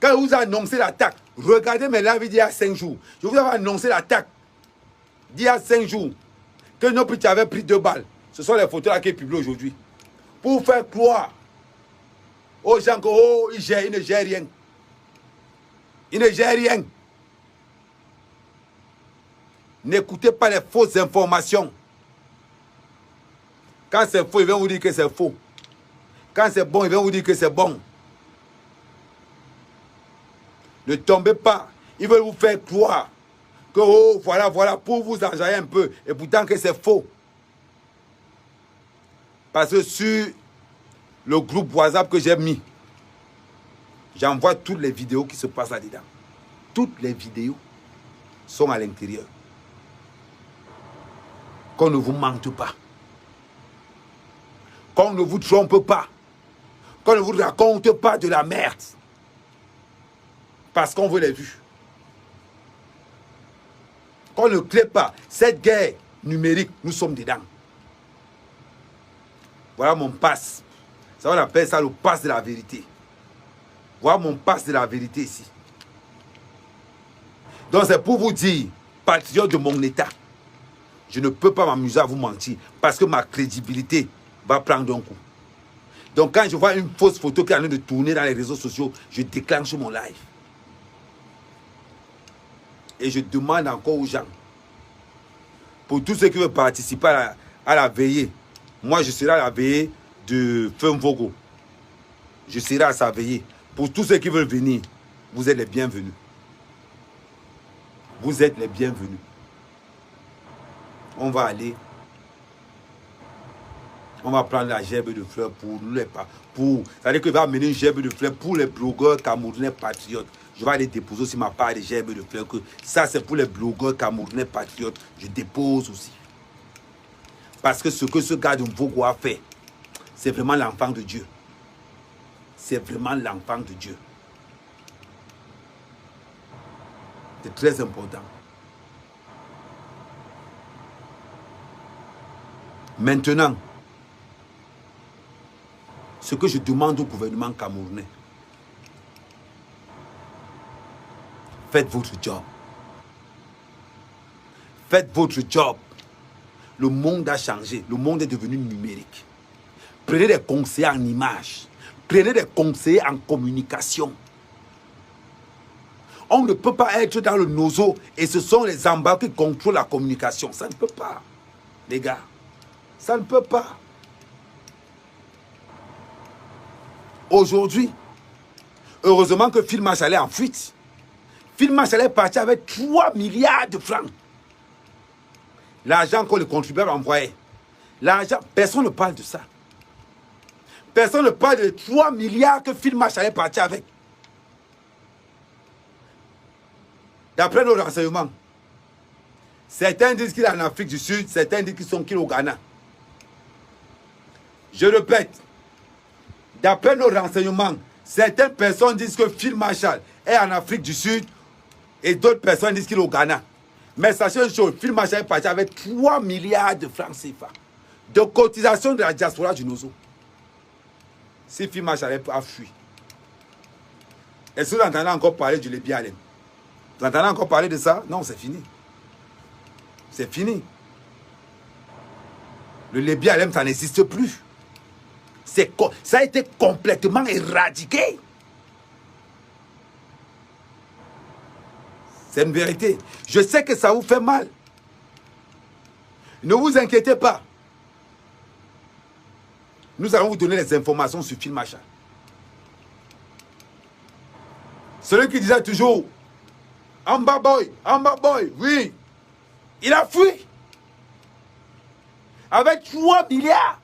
Quand je vous ai annoncé l'attaque, regardez mes lives d'il y a 5 jours. Je vous avais annoncé l'attaque d'il y a 5 jours. Que nos petits avaient pris 2 balles. Ce sont les photos là qui sont publiées aujourd'hui. Pour faire croire aux gens que oh, ils ne gèrent rien. Ils ne gèrent rien. N'écoutez pas les fausses informations. Quand c'est faux, ils vont vous dire que c'est faux. Quand c'est bon, ils vont vous dire que c'est bon. Ne tombez pas. Ils veulent vous faire croire que oh, voilà, pour vous enjailler un peu. Et pourtant que c'est faux. Parce que sur le groupe WhatsApp que j'ai mis, J'envoie toutes les vidéos qui se passent là-dedans. Toutes les vidéos sont à l'intérieur. Qu'on ne vous mente pas. Qu'on ne vous trompe pas. Qu'on ne vous raconte pas de la merde. Parce qu'on veut les vues. Qu'on ne crée pas. Cette guerre numérique, nous sommes dedans. Voilà mon passe. Ça, on appelle ça le passe de la vérité. Voilà mon passe de la vérité ici. Donc c'est pour vous dire, patriote de mon état, je ne peux pas m'amuser à vous mentir parce que ma crédibilité va prendre un coup. Donc quand je vois une fausse photo qui est en train de tourner dans les réseaux sociaux, je déclenche mon live. Et je demande encore aux gens, pour tous ceux qui veulent participer à la veillée, moi je serai à la veillée de Femvogo. Je serai à sa veillée. Pour tous ceux qui veulent venir, vous êtes les bienvenus. Vous êtes les bienvenus. On va aller. On va prendre la gerbe de fleurs pour les pas. C'est-à-dire qu'il va amener une gerbe de fleurs pour les blogueurs camerounais patriotes. Je vais aller déposer aussi ma part de gerbe de fleurs. Que ça, c'est pour les blogueurs camerounais patriotes. Je dépose aussi. Parce que ce que ce gars de Mvogo a fait, c'est vraiment l'enfant de Dieu. C'est vraiment l'enfant de Dieu. C'est très important. Maintenant, ce que je demande au gouvernement camerounais, faites votre job. Faites votre job. Le monde a changé. Le monde est devenu numérique. Prenez des conseillers en images. Prenez des conseillers en communication. On ne peut pas être dans le nozo et ce sont les embats qui contrôlent la communication. Ça ne peut pas, les gars. Ça ne peut pas. Aujourd'hui, heureusement que Phil Marshall est en fuite. Phil Marshall est parti avec 3 milliards de francs. L'argent que le contribuable envoyait. L'argent, personne ne parle de ça. Personne ne parle de 3 milliards que Phil Marshall est parti avec. D'après nos renseignements, certains disent qu'il est en Afrique du Sud, certains disent qu'il est au Ghana. Je répète, d'après nos renseignements, certaines personnes disent que Phil Marshall est en Afrique du Sud et d'autres personnes disent qu'il est au Ghana. Mais sachez une chose, Phil Marshall est parti avec 3 milliards de francs CFA de cotisation de la diaspora du Nozo. Si Phil Marshall a fui. Est-ce que vous entendez encore parler du Lébi Alem? Vous entendez encore parler de ça? Non, c'est fini. C'est fini. Le Lébi Alem, ça n'existe plus. Ça a été complètement éradiqué. C'est une vérité. Je sais que ça vous fait mal. Ne vous inquiétez pas. Nous allons vous donner les informations sur Phil Marshall. Celui qui disait toujours Amba Boy, oui. Il a fui. Avec 3 milliards.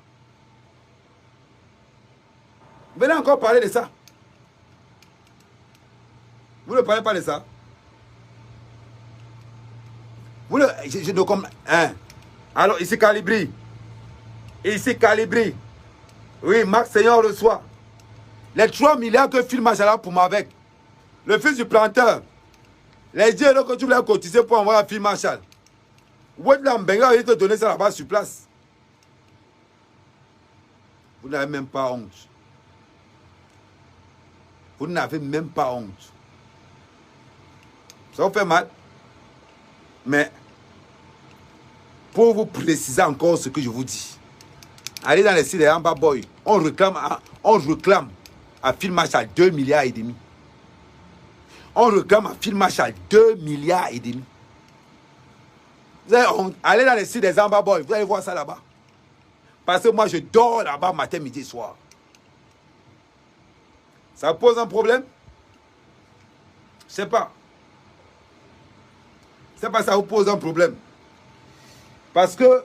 Venez encore parler de ça. Vous ne parlez pas de ça. Vous ne... Je ne comprends... Hein. Alors, ici Calibri. Ici Calibri. Oui, Max Seigneur reçoit. Les 3 milliards que Phil Marshall a pour moi avec. Le fils du planteur. Les dieux que tu voulais cotiser pour envoyer à Phil Marshall. Wedlam Benga, il te donner ça là-bas sur place. Vous n'avez même pas honte. Vous n'avez même pas honte. Ça vous fait mal. Mais, pour vous préciser encore ce que je vous dis, allez dans les sites des Amba Boy. On réclame à Phil Marshall 2 milliards et demi. On réclame à Phil Marshall 2 milliards et demi. Vous allez, allez dans les sites des Amba Boy. Vous allez voir ça là-bas. Parce que moi, je dors là-bas matin, midi, soir. Ça pose un problème? Je sais pas. C'est pas ça vous pose un problème. Parce que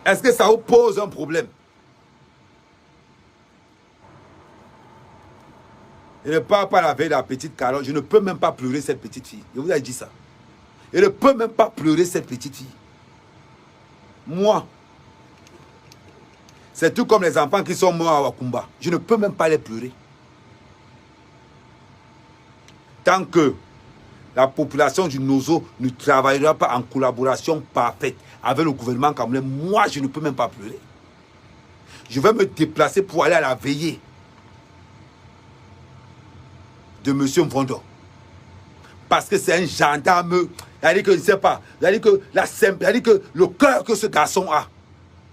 est-ce que ça vous pose un problème? Je ne parle pas la veille de la petite Carole. Je ne peux même pas pleurer cette petite fille. Je vous ai dit ça. Je ne peux même pas pleurer cette petite fille. Moi, c'est tout comme les enfants qui sont morts à Wakumba. Je ne peux même pas les pleurer. Tant que la population du Nozo ne travaillera pas en collaboration parfaite avec le gouvernement camerounais, moi, je ne peux même pas pleurer. Je vais me déplacer pour aller à la veillée de M. Mvondo. Parce que c'est un gendarme. C'est-à-dire que je ne sais pas. C'est-à-dire que c'est-à-dire que le cœur que ce garçon a,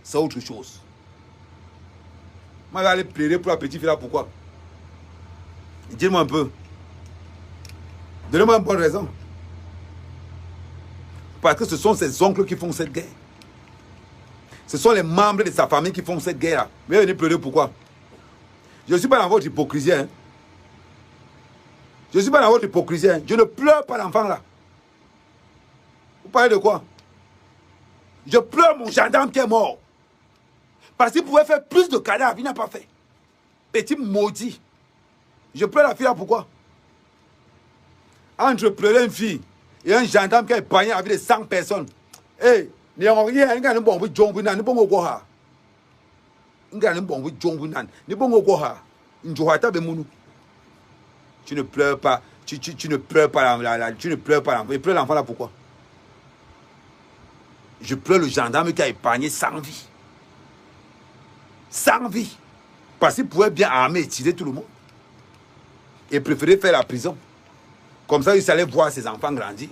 c'est autre chose. Moi, je vais aller pleurer pour la petite fille là. Pourquoi? Dis-moi un peu. Donnez-moi une bonne raison. Parce que ce sont ses oncles qui font cette guerre. Ce sont les membres de sa famille qui font cette guerre-là. Mais venez pleurer pourquoi? Je ne suis pas dans votre hypocrisie. Hein. Je ne suis pas dans votre hypocrisie. Hein. Je ne pleure pas l'enfant là. Vous parlez de quoi? Je pleure mon gendarme qui est mort. Parce qu'il pouvait faire plus de cadavres. Il n'a pas fait. Petit maudit. Je pleure la fille là pourquoi? Entre pleurer une fille et un gendarme qui a épargné avec des 100 personnes. Eh, ni on rien, ni on bon jombu nan, ni bon go ha. Ni bon jombu nan, ni bon go ha. Njohata be munu. Tu ne pleures pas, tu ne pleures pas tu ne pleures pas l'enfant. Je pleure l'enfant là pourquoi? Je pleure le gendarme qui a épargné 100 vies. 100 vies. Parce qu'il pouvait bien armer et tirer tout le monde. Et préférer faire la prison. Comme ça, il allait voir ses enfants grandir.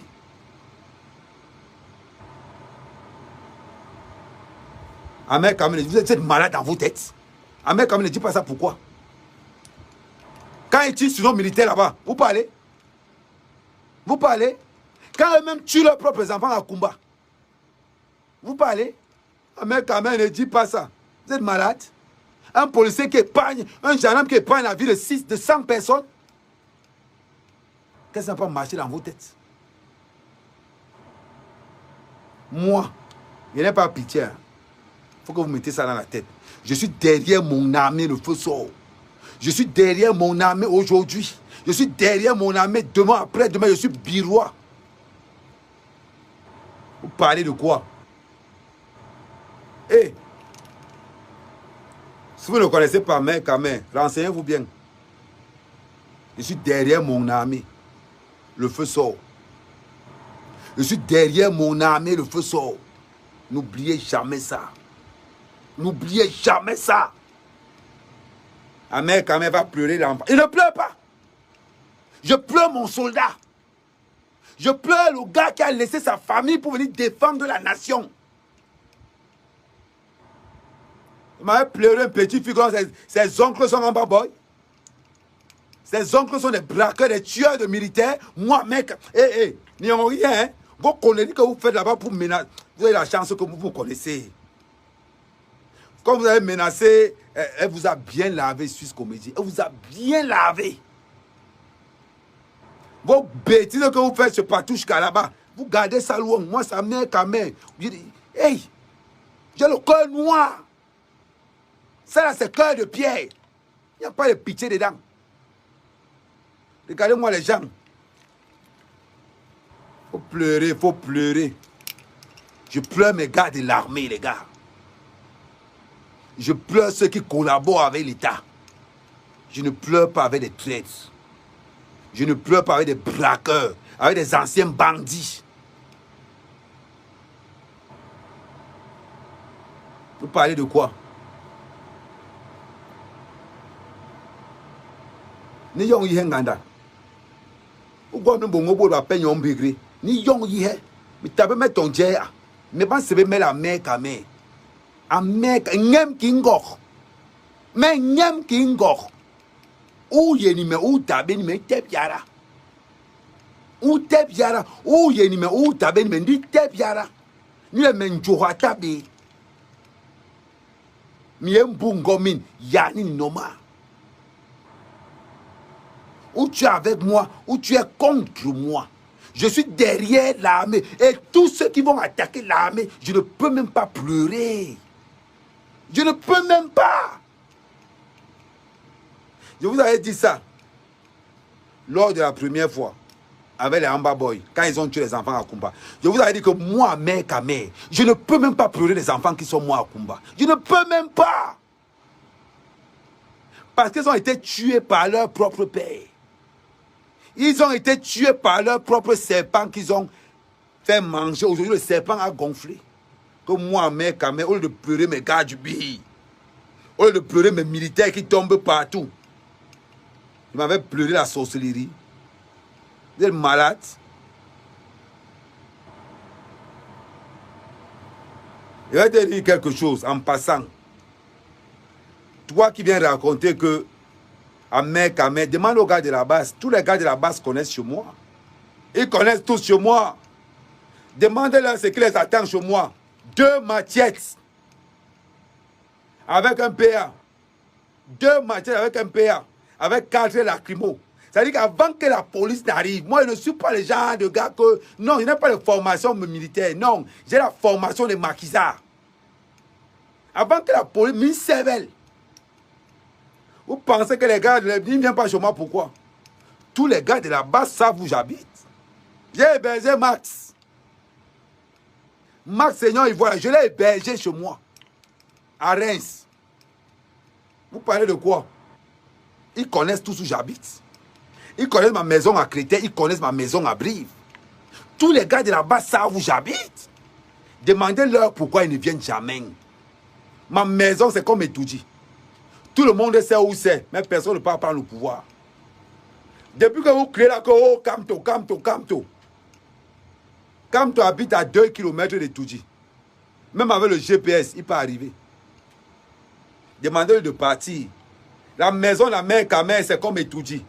Ahmed Kamel, vous êtes malade dans vos têtes. Ahmed Kamel ne dit pas ça pourquoi? Quand ils tuent sur nos militaires là-bas, vous parlez? Vous parlez? Quand eux-mêmes tuent leurs propres enfants à Kumba, vous parlez? Ahmed Kamel ne dit pas ça. Vous êtes malade? Un policier qui épargne, un gendarme qui épargne la vie de 100 personnes. Qu'est-ce que ça n'a pas marché dans vos têtes? Moi, je n'ai pas pitié. Il faut que vous mettez ça dans la tête. Je suis derrière mon armée, le feu sort. Je suis derrière mon armée aujourd'hui. Je suis derrière mon armée demain, après-demain. Je suis birois. Vous parlez de quoi? Eh, si vous ne connaissez pas Mère Kamel, renseignez-vous bien. Je suis derrière mon armée. Le feu sort. Je suis derrière mon armée, le feu sort. N'oubliez jamais ça. N'oubliez jamais ça. Ahmed Kamel va pleurer l'enfant. Il ne pleure pas. Je pleure mon soldat. Je pleure le gars qui a laissé sa famille pour venir défendre la nation. Il m'a pleuré un petit figure. Ses oncles sont en bas boy. Ses oncles sont des braqueurs, des tueurs de militaires. Moi, mec, n'y a rien. Hein? Vous connaissez que vous faites là-bas pour menacer. Vous avez la chance que vous connaissez. Quand vous avez menacé, elle vous a bien lavé, Suisse Comédie. Elle vous a bien lavé. Vos bêtises que vous faites sur Patouchka là-bas, vous gardez ça loin. Moi, ça m'est quand même. Hey, j'ai le cœur noir. Ça là, c'est cœur de pierre. Il n'y a pas de pitié dedans. Regardez-moi les gens. Faut pleurer, faut pleurer. Je pleure mes gars de l'armée, les gars. Je pleure ceux qui collaborent avec l'État. Je ne pleure pas avec des traîtres. Je ne pleure pas avec des braqueurs, avec des anciens bandits. Vous parlez de quoi? Ni yong yi nganda. Pourquoi nous bongo pour la peine yon bigri? Ni yong yi he. Mais t'avais mis ton djé. Mais pas se mettre la mer kamé. A mer ngem kingor. Mais ngem kingor. Ou yeni me ou tabe ni me tep yara. Ou tep yara. Ou yeni me ou tabe ni me ni tep yara. Ni le menjoha tabe. Mi mbungo min yani noma. Ou tu es avec moi, ou tu es contre moi. Je suis derrière l'armée. Et tous ceux qui vont attaquer l'armée, je ne peux même pas pleurer. Je ne peux même pas. Je vous avais dit ça. lors de la première fois, avec les Amba Boys, quand ils ont tué les enfants à Kumba, je vous avais dit que moi, mère qu'à mère, je ne peux même pas pleurer les enfants qui sont morts à Kumba. Je ne peux même pas. Parce qu'ils ont été tués par leur propre père. Ils ont été tués par leur propre serpent qu'ils ont fait manger. Aujourd'hui, le serpent a gonflé. Que moi, mère qu'à mère, au lieu de pleurer mes gars du billet, au lieu de pleurer mes militaires qui tombent partout, ils m'avaient pleuré la sorcellerie. Vous êtes malade. Je vais te dire quelque chose en passant. Toi qui viens raconter que à mec, demande aux gars de la base. Tous les gars de la base connaissent chez moi. Ils connaissent tous chez moi. Demandez-leur ce qui les attend chez moi. 2 machettes avec un PA. 2 machettes avec un PA. Avec 4 lacrymos. C'est-à-dire qu'avant que la police n'arrive, moi je ne suis pas le genre de gars que... Non, je n'ai pas de formation militaire. Non, j'ai la formation de maquisard. Avant que la police... Mine cervelle. Vous pensez que les gars, ils ne viennent pas chez moi, pourquoi? Tous les gars de la base savent où j'habite. J'ai hébergé Max. Max Seigneur, il voit, je l'ai hébergé chez moi. À Reims. Vous parlez de quoi? Ils connaissent tous où j'habite. Ils connaissent ma maison à Créteil, ils connaissent ma maison à Brive. Tous les gars de la base savent où j'habite. Demandez-leur pourquoi ils ne viennent jamais. Ma maison, c'est comme Etoudi. Tout le monde sait où c'est, mais personne ne peut prendre le pouvoir. Depuis que vous créez là, que oh, Kamto. Kamto habite à 2 km de Toudji. Même avec le GPS, il peut arriver. Demandez-lui de partir. La maison, la mère Kamel, c'est comme Etoudi.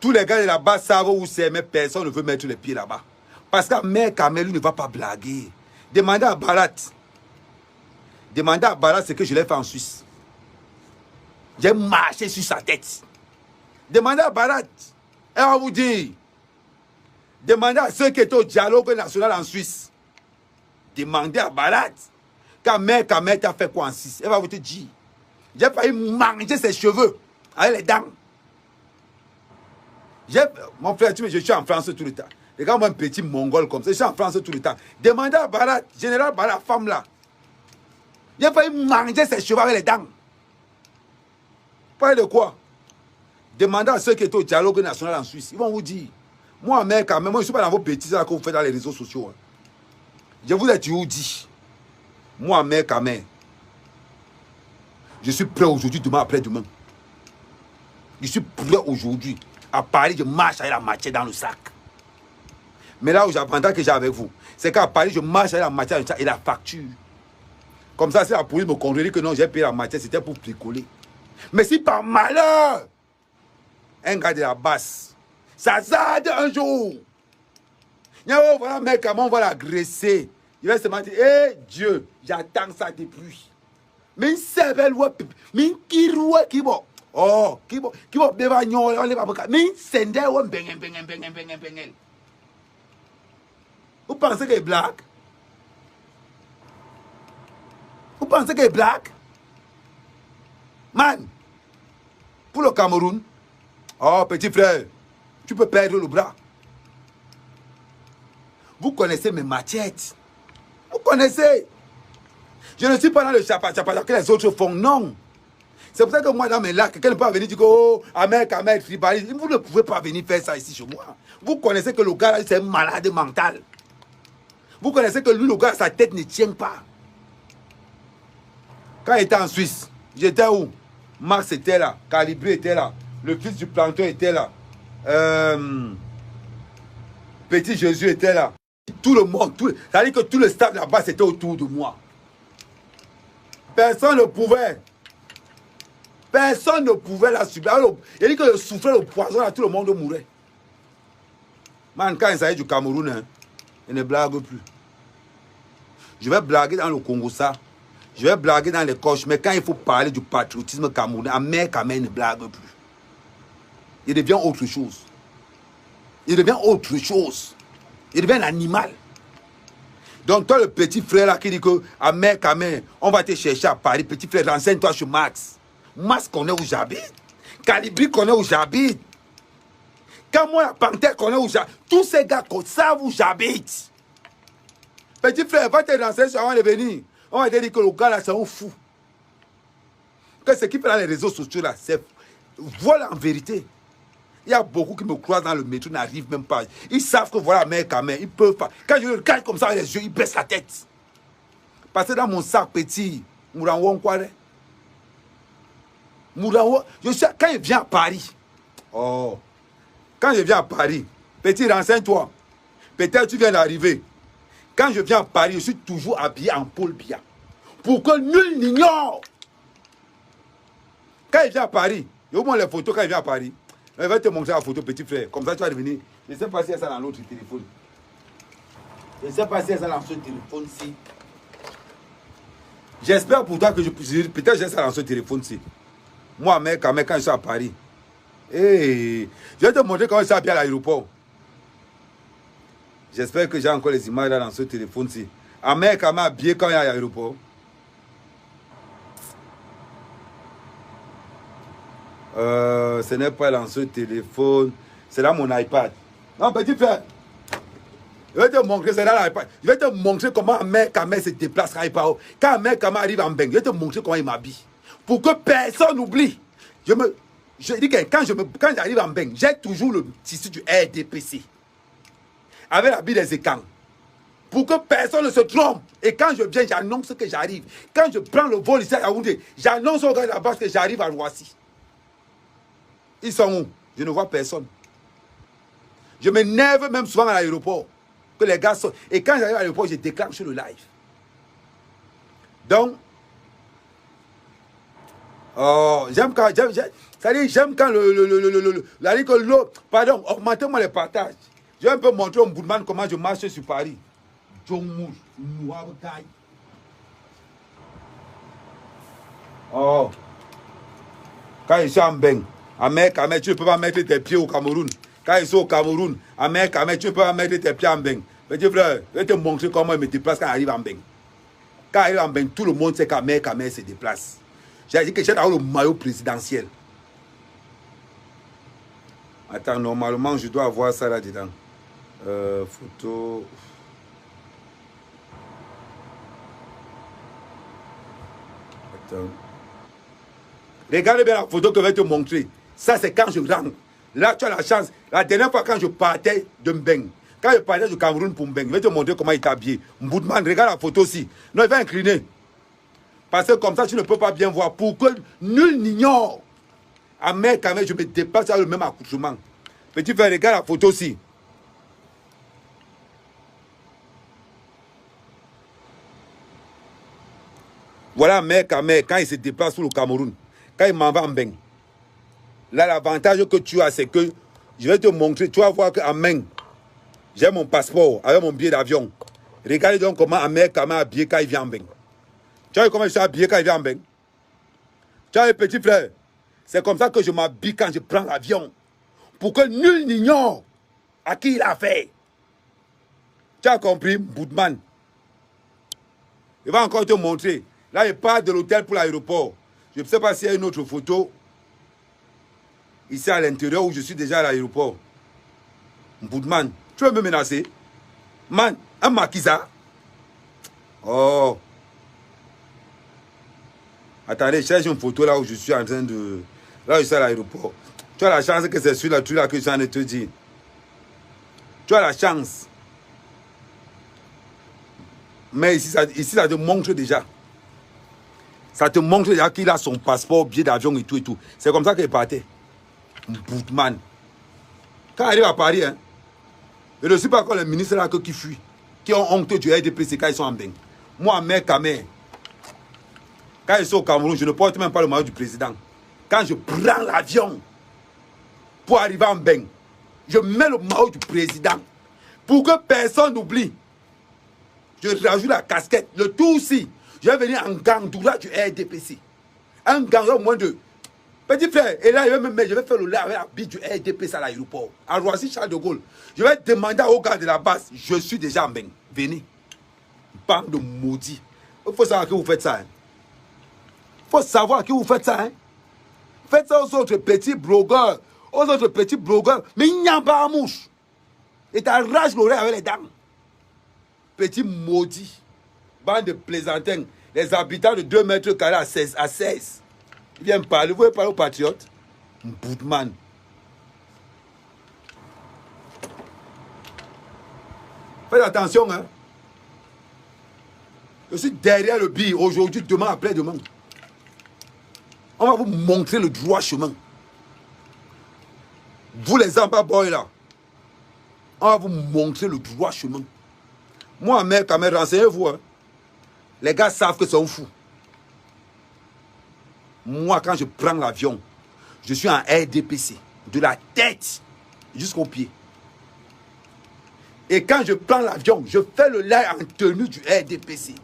Tous les gars de là-bas savent où c'est, mais personne ne veut mettre les pieds là-bas. Parce que la mère Kamel, lui, ne va pas blaguer. Demandez à Barat. Demandez à Barat ce que je l'ai fait en Suisse. J'ai marché sur sa tête. Demandez à Barat. Elle va vous dire. Demandez à ceux qui étaient au dialogue national en Suisse. Demandez à Barat. Quand mère Kamel t'a fait quoi en Suisse? Elle va vous te dire. J'ai failli manger ses cheveux avec les dents. Mon frère, je suis en France tout le temps. Regarde-moi un petit mongol comme ça. Je suis en France tout le temps. Demandez à Barat, général Barat, femme là. J'ai failli manger ses cheveux avec les dents. Parlez de quoi? Demandez à ceux qui étaient au dialogue national en Suisse. Ils vont vous dire. Moi, mec, moi, je ne suis pas dans vos bêtises là, que vous faites dans les réseaux sociaux. Je vous ai toujours dit. Moi, mec, je suis prêt aujourd'hui, demain, après-demain. Je suis prêt aujourd'hui. À Paris, je marche avec la machette dans le sac. Mais là où j'apprends que j'ai avec vous, c'est qu'à Paris, je marche avec la machette dans le sac et la facture. Comme ça, si la police me contredit que non, j'ai payé la machette, c'était pour bricoler. Mais si par malheur, un gars de la basse, ça zade un jour. Voilà, mec, comment on va l'agresser? Il va se dire, eh Dieu, j'attends ça depuis. Mais il s'est mais qui roule qui va. Oh, qui va devant nous, mais il s'est dit, vous pensez qu'il est black? Vous pensez qu'il est black? Man, pour le Cameroun, oh petit frère, tu peux perdre le bras. Vous connaissez mes machettes. Vous connaissez. Je ne suis pas dans le chapa que les autres font, non. C'est pour ça que moi, dans mes lacs, quelqu'un ne peut pas venir dire que, oh, Ahmed, Tribali, vous ne pouvez pas venir faire ça ici chez moi. Vous connaissez que le gars, c'est un malade mental. Vous connaissez que lui, le gars, sa tête ne tient pas. Quand il était en Suisse, j'étais où? Max était là, Calibré était là, le fils du planteur était là, Petit Jésus était là. Tout le monde, c'est-à-dire que tout le staff là-bas, c'était autour de moi. Personne ne pouvait. Personne ne pouvait la subir. Il dit que le souffle, le poison, là, tout le monde mourait. Man, quand il s'agit du Cameroun, hein, il ne blague plus. Je vais blaguer dans le Congo, ça. Je vais blaguer dans les coches, mais quand il faut parler du patriotisme camerounais, Ahmed Kamel ne blague plus. Il devient autre chose. Il devient autre chose. Il devient un animal. Donc toi, le petit frère là qui dit que Ahmed Kamel, on va te chercher à Paris, petit frère, renseigne-toi sur Max. Max connaît où j'habite. Calibri connaît où j'habite. Quand moi, la panthère connaît où j'habite, tous ces gars savent où j'habite. Petit frère, va te renseigner avant de venir. On va te dire que le gars là, c'est un fou. Que ce qui fait dans les réseaux sociaux là, c'est. Voilà en vérité. Il y a beaucoup qui me croisent dans le métro, n'arrivent même pas. Ils savent que voilà, mec à main, ils peuvent pas. Quand je le regarde comme ça avec les yeux, ils baissent la tête. Parce que dans mon sac petit, Mouranwo, quoi, Mouranwo, je sais, quand il vient à Paris, oh, quand je viens à Paris, petit, renseigne-toi. Peut-être tu viens d'arriver. Quand je viens à Paris, je suis toujours habillé en Paul Biya. Pour que nul n'ignore. Quand il vient à Paris, je vous montre les photos quand il vient à Paris. Je vais te montrer la photo, petit frère. Comme ça, tu vas revenir. Je ne sais pas si elle est dans l'autre téléphone. Je ne sais pas si elle est dans ce téléphone-ci. J'espère pour toi que je puisse. Peut-être j'ai ça dans ce téléphone-ci. Moi, mec, quand je suis à Paris. Hey, je vais te montrer comment je suis habillé à l'aéroport. J'espère que j'ai encore les images là dans ce téléphone-ci. Mec, quand même habillé quand il y a à l'aéroport. Ce n'est pas dans ce téléphone. C'est dans mon iPad. Non, petit frère. Je vais te montrer, c'est dans l'iPad. Je vais te montrer comment un mec se déplace à iPad. Quand un mec arrive en Beng, je vais te montrer comment il m'habille. Pour que personne n'oublie. Je dis que quand j'arrive en Beng, j'ai toujours le tissu du RDPC. Avec l'habit des écans. Pour que personne ne se trompe. Et quand je viens, j'annonce que j'arrive. Quand je prends le vol ici à Yaoundé, j'annonce au gars de la base que j'arrive à Roissy. Ils sont où? Je ne vois personne. Je m'énerve même souvent à l'aéroport. Que les gars sont. Et quand j'arrive à l'aéroport, je déclenche le live. Donc, oh, j'aime quand. J'aime quand pardon, augmentez-moi les partages. Je vais un peu montrer au Boudman comment je marche sur Paris. Oh. Quand je suis en Beng, tu ne peux pas mettre tes pieds au Cameroun. Quand ils sont au Cameroun, tu ne peux pas mettre tes pieds en Beng. Petit frère, je vais te montrer comment il me déplace quand il arrive en Beng. Quand il arrive en Beng, tout le monde sait qu'Amer se déplace. J'ai dit que j'ai dans le maillot présidentiel. Attends, normalement, je dois avoir ça là-dedans. Photo. Attends. Regarde bien la photo que je vais te montrer. Ça, c'est quand je rentre. Là, tu as la chance. La dernière fois, quand je partais de Mbeng, quand je partais du Cameroun pour Mbeng, je vais te montrer comment il est habillé. Mboudman, regarde la photo aussi. Non, il va incliner. Parce que comme ça, tu ne peux pas bien voir. Pour que nul n'ignore. À mer, quand même, je me déplace avec le même accoutrement. Petit frère, regarde la photo aussi. Voilà mec à mec, quand il se déplace sur le Cameroun, quand il m'en va en Mbeng. Là, l'avantage que tu as, c'est que je vais te montrer. Tu vas voir qu'en Mbeng, j'ai mon passeport avec mon billet d'avion. Regardez donc comment un mec est habillé quand il vient en Mbeng. Tu vois comment je suis habillé quand il vient en Mbeng? Tu vois, petit frère, c'est comme ça que je m'habille quand je prends l'avion. Pour que nul n'ignore à qui il a fait. Tu as compris, Boudman? Il va encore te montrer. Là, il part de l'hôtel pour l'aéroport. Je ne sais pas s'il y a une autre photo. Ici à l'intérieur où je suis déjà à l'aéroport. Boudman, tu veux me menacer? Man, un maquisa. Oh. Attendez, je cherche une photo là où je suis en train de... Là où je suis à l'aéroport. Tu as la chance que c'est celui-là que je suis en train de te dire. Tu as la chance. Mais ici, ça te montre déjà. Ça te montre déjà qu'il a son passeport, billet d'avion et tout et tout. C'est comme ça qu'il partait. Boudman. Quand il arrive à Paris, hein, je ne suis pas encore le ministre là qui fuit, qui ont honte du RDPC quand ils sont en Beng. Moi, mec à mec, quand ils sont au Cameroun, je ne porte même pas le maillot du président. Quand je prends l'avion pour arriver en Beng, je mets le maillot du président pour que personne n'oublie. Je rajoute la casquette, le tout aussi. Je vais venir en gandoula du RDPC. Un gandoula au moins de... Petit frère, et là, je vais faire le lait avec la bille du RDPC à l'aéroport. À Roissy, Charles de Gaulle. Je vais demander au gars de la base, je suis déjà en Beng. Venez. Bande de maudits. Il faut savoir que vous faites ça. Il faut savoir que vous faites ça. Faites ça aux autres petits blogueurs, aux autres petits blogueurs, mais il n'y a pas à mouche. Et t'arraches l'oreille avec les dames. Petit maudit. Bande de plaisantins. Les habitants de 2 mètres carrés à 16. Ils viennent parler. Vous voulez parler aux patriotes? Boutman. Faites attention, hein. Je suis derrière le billet aujourd'hui, demain, après-demain. On va vous montrer le droit chemin. Vous les Amba Boys là. On va vous montrer le droit chemin. Moi, mec, quand même, renseignez-vous. Hein. Les gars savent que c'est un fou. Moi, quand je prends l'avion, je suis en RDPC. De la tête jusqu'aux pieds. Et quand je prends l'avion, je fais le live en tenue du RDPC.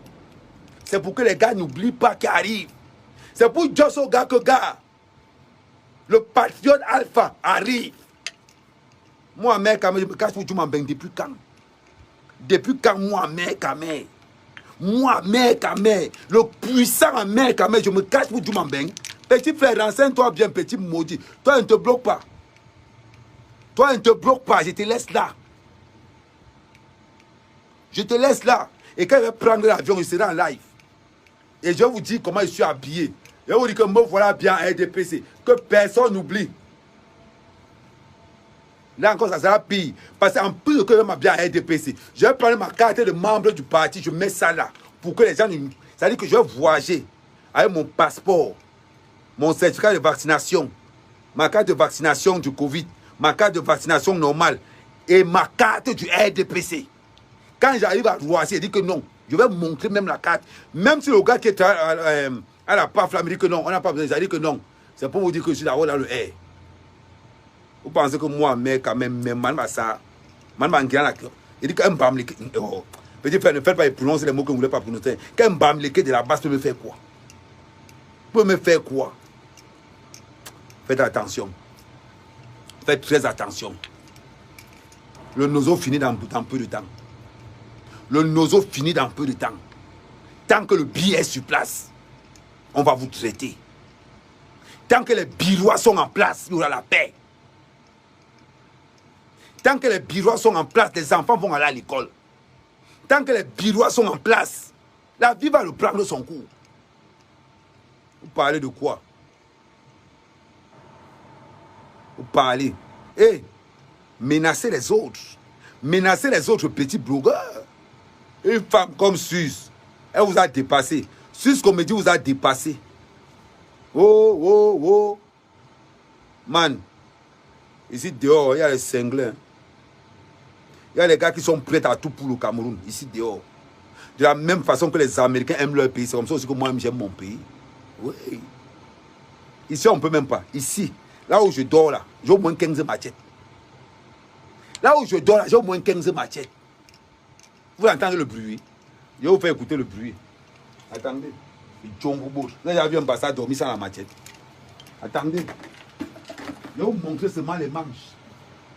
C'est pour que les gars n'oublient pas qu'ils arrivent. C'est pour Josso Gakoga. Le patriote alpha arrive. Moi, mec, je me cache pour tout m'embêter depuis quand? Depuis quand moi, mec, moi, mec, le puissant mec, je me cache pour tout m'embêter. Petit frère, renseigne-toi bien, petit maudit. Toi, ne te bloque pas. Toi, ne te bloque pas, je te laisse là. Je te laisse là. Et quand je vais prendre l'avion, il sera en live. Et je vous dis comment je suis habillé. Je vous dis que me voilà bien à RDPC. Que personne n'oublie. Là encore, ça sera pire. Parce qu'en plus que je m'habille à RDPC, je vais prendre ma carte de membre du parti, je mets ça là. Pour que les gens... Ça veut dire que je vais voyager avec mon passeport, mon certificat de vaccination, ma carte de vaccination du Covid, ma carte de vaccination normale et ma carte du RDPC. Quand j'arrive à Roissy, je dis que non. Je vais montrer même la carte. Même si le gars qui est à la PAF là me dit que non, on n'a pas besoin. Je dis que non. C'est pour vous dire que je suis là-haut dans le air. Vous pensez que moi, mec, quand même, ça, il dit qu'un bam, petit frère, ne faites pas prononcer les mots que vous ne voulez pas prononcer. Qu'un bam, de la base peut me faire quoi? Peut me faire quoi? Faites attention. Faites très attention. Le nozo finit dans peu de temps. Le nozo finit dans peu de temps. Tant que le billet est sur place, on va vous traiter. Tant que les bureaux sont en place, il y aura la paix. Tant que les bureaux sont en place, les enfants vont aller à l'école. Tant que les bureaux sont en place, la vie va reprendre son cours. Vous parlez de quoi? Vous parlez. Et menacez les autres. Menacez les autres petits blogueurs. Une femme comme Suisse, elle vous a dépassé. Suisse Comédie vous a dépassé. Oh, oh, oh. Man, ici dehors, il y a les cinglés. Il y a les gars qui sont prêts à tout pour le Cameroun, ici dehors. De la même façon que les Américains aiment leur pays, c'est comme ça aussi que moi j'aime mon pays. Oui. Ici, on ne peut même pas. Ici, là où je dors, là, j'ai au moins 15 machettes. Là où je dors, là, j'ai au moins 15 machettes. Vous entendez le bruit? Je vais vous faire écouter le bruit. Attendez. Là, j'ai vu un bastard dormir sans la machette. Attendez. Je vais vous montrer seulement les manches.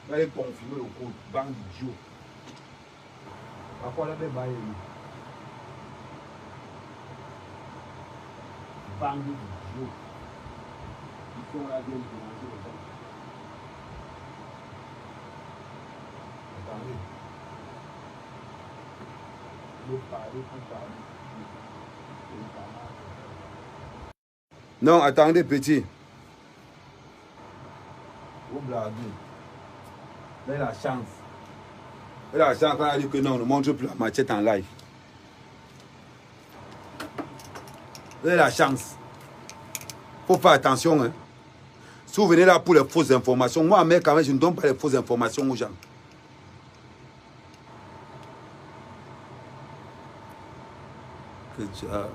Vous allez confirmer le code. Bang Joe. Parfois, là, les bails. Bang Joe. Ils sont là, ils viennent de manger les gens. Attendez. Non, attendez, petit. Vous blaguez. Là, il a la chance. Il a la chance quand il a dit que non, ne montre plus la machette en live. Là, il a la chance. Il faut faire attention. Hein. Si vous venez là pour les fausses informations, moi, mec, quand même, je ne donne pas les fausses informations aux gens. Que tu as.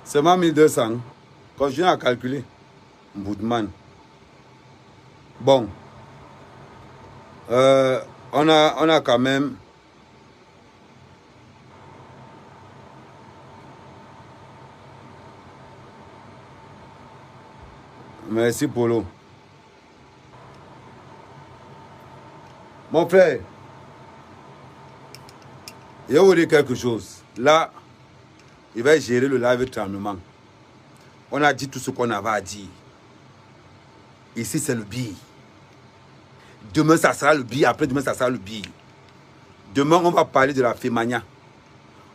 Seulement 1200. Continuez à calculer. Boutman. Bon. On a quand même. Merci, Polo. Mon frère, Je vais vous dire quelque chose. Là, il va gérer le live tremblement. On a dit tout ce qu'on avait à dire. Ici, c'est le billet. Demain, ça sera le billet. Après demain, ça sera le billet. Demain, on va parler de la Fémania.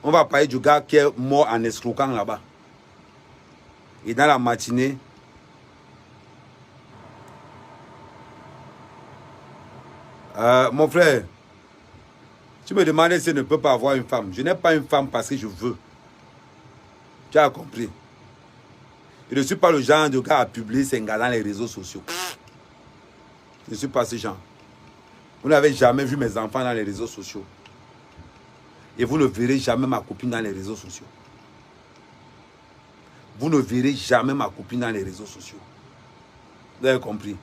On va parler du gars qui est mort en escroquant là-bas. Et dans la matinée, mon frère, tu me demandais si je ne peux pas avoir une femme. Je n'ai pas une femme parce que je veux. Tu as compris. Je ne suis pas le genre de gars à publier ses gars dans les réseaux sociaux. Je ne suis pas ce genre. Vous n'avez jamais vu mes enfants dans les réseaux sociaux. Et vous ne verrez jamais ma copine dans les réseaux sociaux. Vous ne verrez jamais ma copine dans les réseaux sociaux. Vous avez compris?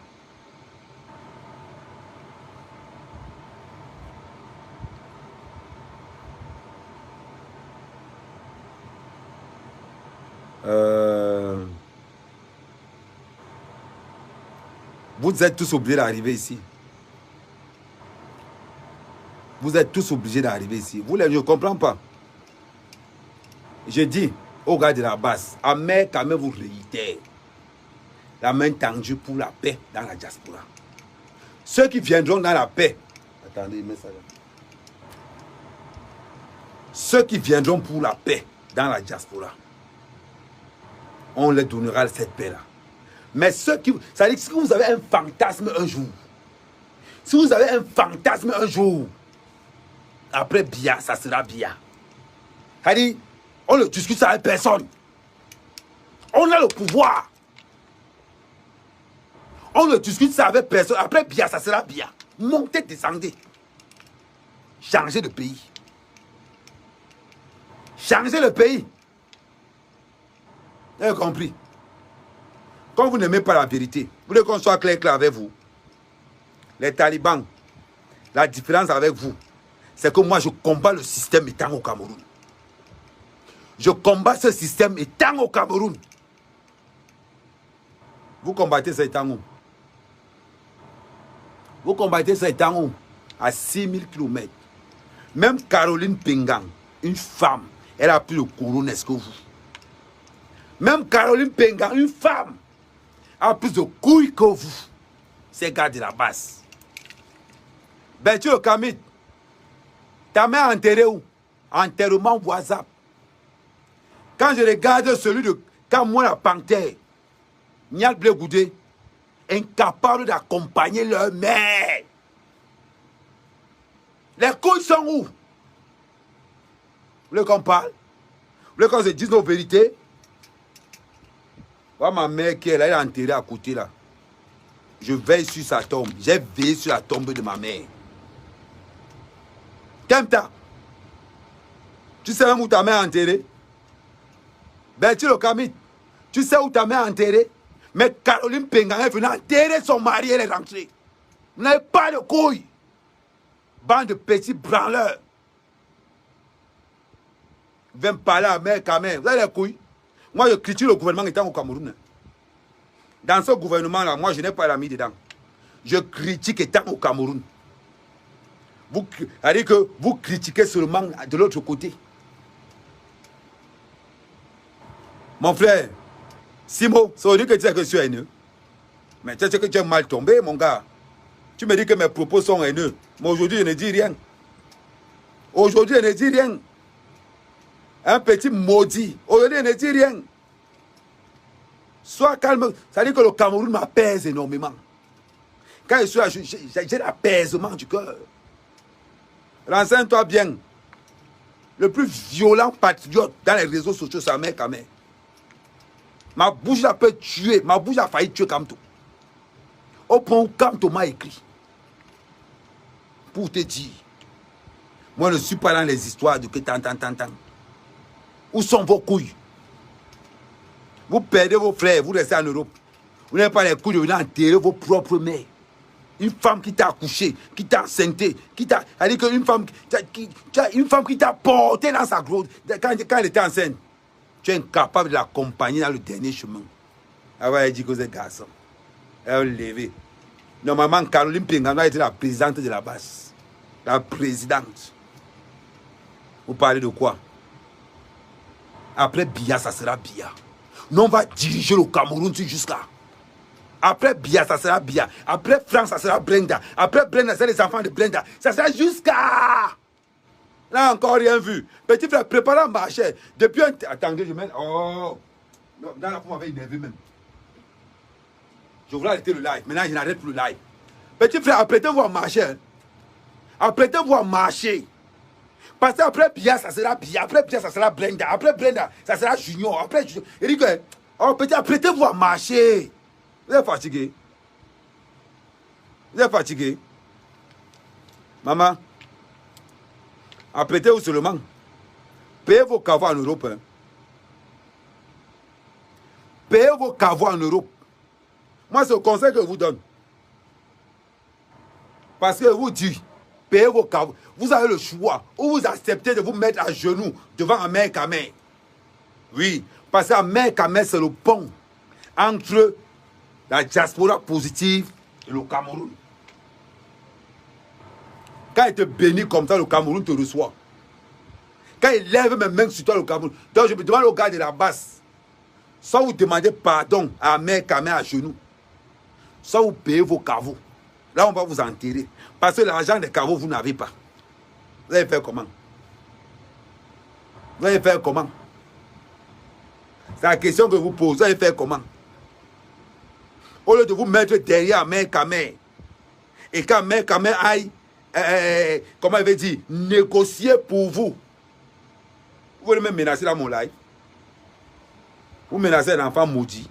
Vous êtes tous obligés d'arriver ici. Vous êtes tous obligés d'arriver ici. Vous, je ne comprends pas. Je dis aux gars de la base, Ahmed quand même vous réitère la main tendue pour la paix dans la diaspora. Ceux qui viendront dans la paix, attendez, mets ça là. Ceux qui viendront pour la paix dans la diaspora, on leur donnera cette paix-là. Mais ceux qui... Ça veut dire que si vous avez un fantasme un jour, si vous avez un fantasme un jour, après Bia, ça sera Bia. C'est-à-dire, on ne discute ça avec personne. On a le pouvoir. On ne discute ça avec personne. Après Bia, ça sera Bia. Montez, descendez. Changez de pays. Changez le pays. Vous avez compris? Quand vous n'aimez pas la vérité, vous voulez qu'on soit clair avec vous. Les talibans, la différence avec vous, c'est que moi je combats le système étant au Cameroun. Je combats ce système étant au Cameroun. Vous combattez ça étant où? Vous combattez ça étant où? À 6000 km. Même Caroline Pengang, une femme, elle a plus de couronnes que vous. Même Caroline Pengang, une femme, a plus de couilles que vous. C'est gars de la base. Ben tu le Kamit, ta mère enterrée où? Enterrement WhatsApp. Quand je regarde celui de Kamou la Panthère, Nial Blé Goudé, incapable d'accompagner leur mère. Les couilles sont où? Vous voulez qu'on parle? Vous voulez qu'on se dise nos vérités? Voilà ma mère qui est là, elle est enterrée à côté là. Je veille sur sa tombe. J'ai veillé sur la tombe de ma mère. Kemta, tu sais même où ta mère est enterrée? Ben tu le Kamit, tu sais où ta mère est enterrée? Mais Caroline Pengang est venue enterrer son mari, elle est rentrée. Vous n'avez pas de couilles. Bande de petits branleurs. Viens me parler à mère quand même. Vous avez les couilles? Moi, je critique le gouvernement étant au Cameroun. Dans ce gouvernement-là, moi, je n'ai pas l'ami dedans. Je critique étant au Cameroun. C'est-à-dire que vous critiquez seulement de l'autre côté. Mon frère, Simo, ça veut dire que tu sais que je suis haineux. Mais tu sais que tu es mal tombé, mon gars. Tu me dis que mes propos sont haineux. Mais aujourd'hui, je ne dis rien. Aujourd'hui, je ne dis rien. Un petit maudit. Aujourd'hui, je ne dis rien. Sois calme. Ça veut dire que le Cameroun m'apaise énormément. Quand je suis là, j'ai l'apaisement du cœur. Renseigne-toi bien. Le plus violent patriote dans les réseaux sociaux, c'est ma mère. Ma bouche a peut tuer. Ma bouche a failli tuer Kamto. Au point où Kamto m'a écrit. Pour te dire. Moi, je ne suis pas dans les histoires de que tant. Où sont vos couilles? Vous perdez vos frères, vous restez en Europe. Vous n'avez pas les couilles de venir enterrer vos propres mères. Une femme qui t'a accouché, qui t'a enceinté, qui t'a... C'est-à-dire qu'une femme, une femme qui t'a porté dans sa grosse... Quand elle était enceinte, tu es incapable de l'accompagner dans le dernier chemin. Ah ouais, elle dit que vous êtes garçon. Elle va lever. Normalement, Caroline Pengang a été la présidente de la base. La présidente. Vous parlez de quoi? Après Biya, ça sera Biya. Nous, on va diriger le Cameroun jusqu'à. Après Biya, ça sera Biya. Après France, ça sera Brenda. Après Brenda, c'est les enfants de Brenda. Ça sera jusqu'à. Là, encore rien vu. Petit frère, préparez à marcher. Depuis un... Attendez, je mets... Oh. Non, dans la fois, on m'avait énervé même. Je voulais arrêter le live. Maintenant, je n'arrête plus le live. Petit frère, apprêtez-vous à marcher. Apprêtez-vous à marcher. Parce qu'après Biya, ça sera Biya. Après Biya, ça sera Brenda. Après Brenda, ça sera Junior. Après Junior. Il dit que, oh, petit, apprêtez-vous à marcher. Vous êtes fatigué. Vous êtes fatigué. Maman, apprêtez-vous seulement. Payez vos caveaux en Europe. Hein. Payez vos caveaux en Europe. Moi, c'est le conseil que je vous donne. Parce que je vous dis, payez vos caveaux. Vous avez le choix. Ou vous acceptez de vous mettre à genoux devant Amer Kamer. Oui, parce qu'Amer Kamer, c'est le pont entre la diaspora positive et le Cameroun. Quand il te bénit comme ça, le Cameroun te reçoit. Quand il lève mes mains sur toi, le Cameroun. Donc je me demande au gars de la basse, soit vous demandez pardon à Amer Kamer à genoux, soit vous payez vos caveaux. Là, on va vous enterrer. Parce que l'argent des caveaux, vous n'avez pas. Vous allez faire comment? Vous allez faire comment? C'est la question que je vous pose. Vous allez faire comment? Au lieu de vous mettre derrière Amer Kamer, et quand Amer Kamer aille, comment il veut dire, négocier pour vous. Vous voulez me menacer dans mon live? Vous menacez un enfant maudit.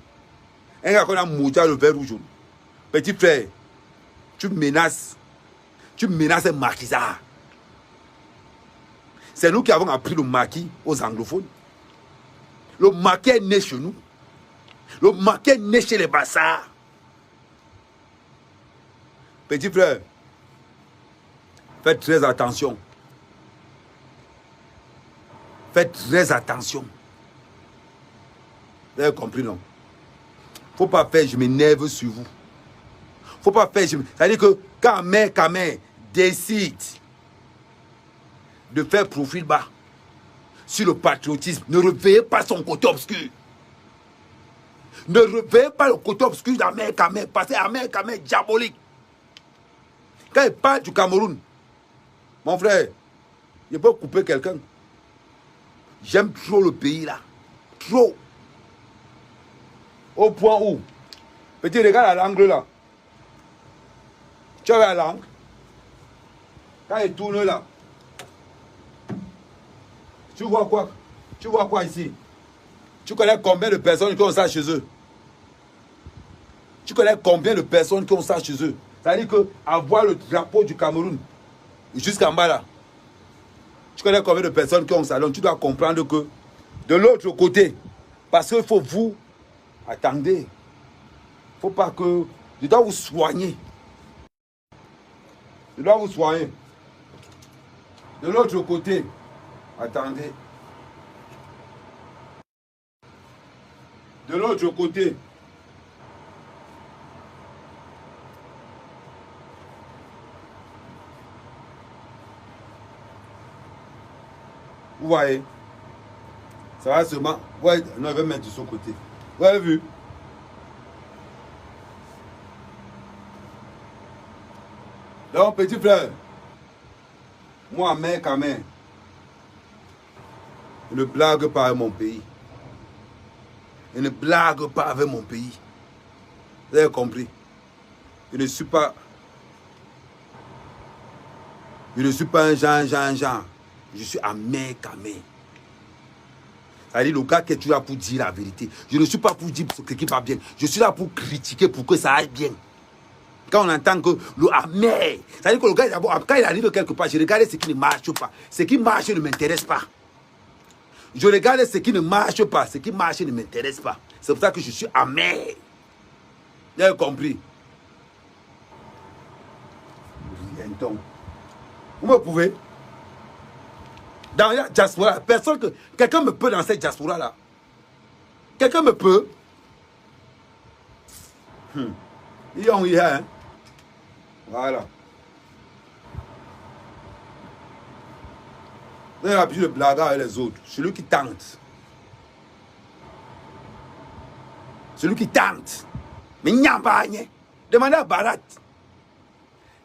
Un gars qu'on a maudit à le verre rouge. Petit frère, tu menaces un maquisard. C'est nous qui avons appris le maquis aux anglophones. Le maquis est né chez nous. Le maquis est né chez les bassards. Petit frère, faites très attention. Faites très attention. Vous avez compris, non? Faut pas faire, je m'énerve sur vous. Faut pas faire, c'est-à-dire que quand Amer Kamer décide de faire profil bas sur le patriotisme, ne réveillez pas son côté obscur. Ne réveillez pas le côté obscur d'Amer Kamer, parce qu'Amer Kamer est diabolique. Quand il parle du Cameroun, mon frère, il peut couper quelqu'un. J'aime trop le pays là. Trop. Au point où, petit, regarde la langue là. Tu as la langue. Quand il tourne là, tu vois quoi? Tu vois quoi ici? Tu connais combien de personnes qui ont ça chez eux? Tu connais combien de personnes qui ont ça chez eux? C'est-à-dire qu'avoir le drapeau du Cameroun jusqu'en bas là. Tu connais combien de personnes qui ont ça? Donc tu dois comprendre que de l'autre côté, parce qu'il faut vous, attendez, il ne faut pas que, je dois vous soigner. Je dois vous soigner. De l'autre côté, attendez. De l'autre côté, vous voyez, ça va seulement, ouais, non, je vais mettre de ce côté. Vous avez vu? Donc, petit frère, moi, Amer Kamer, je ne blague pas avec mon pays. Je ne blague pas avec mon pays. Vous avez compris? Je ne suis pas un Jean. Je suis Amer Kamer. C'est-à-dire le gars qui est toujours là pour dire la vérité. Je ne suis pas pour dire ce qui va bien. Je suis là pour critiquer pour que ça aille bien. Quand on entend que le Amer, c'est-à-dire que le gars, d'abord, quand il arrive quelque part, je regarde ce qui ne marche pas. Ce qui marche ne m'intéresse pas. Je regarde ce qui ne marche pas. Ce qui marche ne m'intéresse pas. C'est pour ça que je suis Amer. Vous avez compris? Donc, vous me pouvez? Dans la diaspora, personne que... Quelqu'un me peut dans cette diaspora-là? Quelqu'un me peut? Ils ont eu, hein? Voilà. Vous avez l'habitude de blaguer avec les autres. Celui qui tente. Celui qui tente. Mais il n'y a pas rien. Demandez à Barat.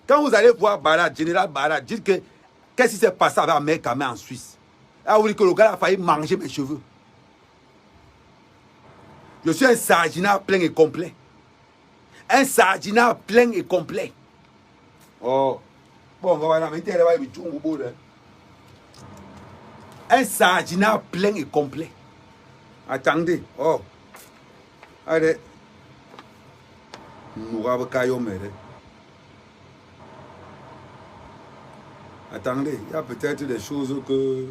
Quand vous allez voir Barat, général Barat, dites que qu'est-ce qui s'est passé avec Ahmed Kamé en Suisse. Ah, vous dites que le gars a failli manger mes cheveux. Je suis un sardinat plein et complet. Un sardinat plein et complet. Oh. Bon, on va voir la météo, elle va y avoir un sardinat plein et complet. Attendez. Oh. Allez. Nous avons attendez, il y a peut-être des choses que...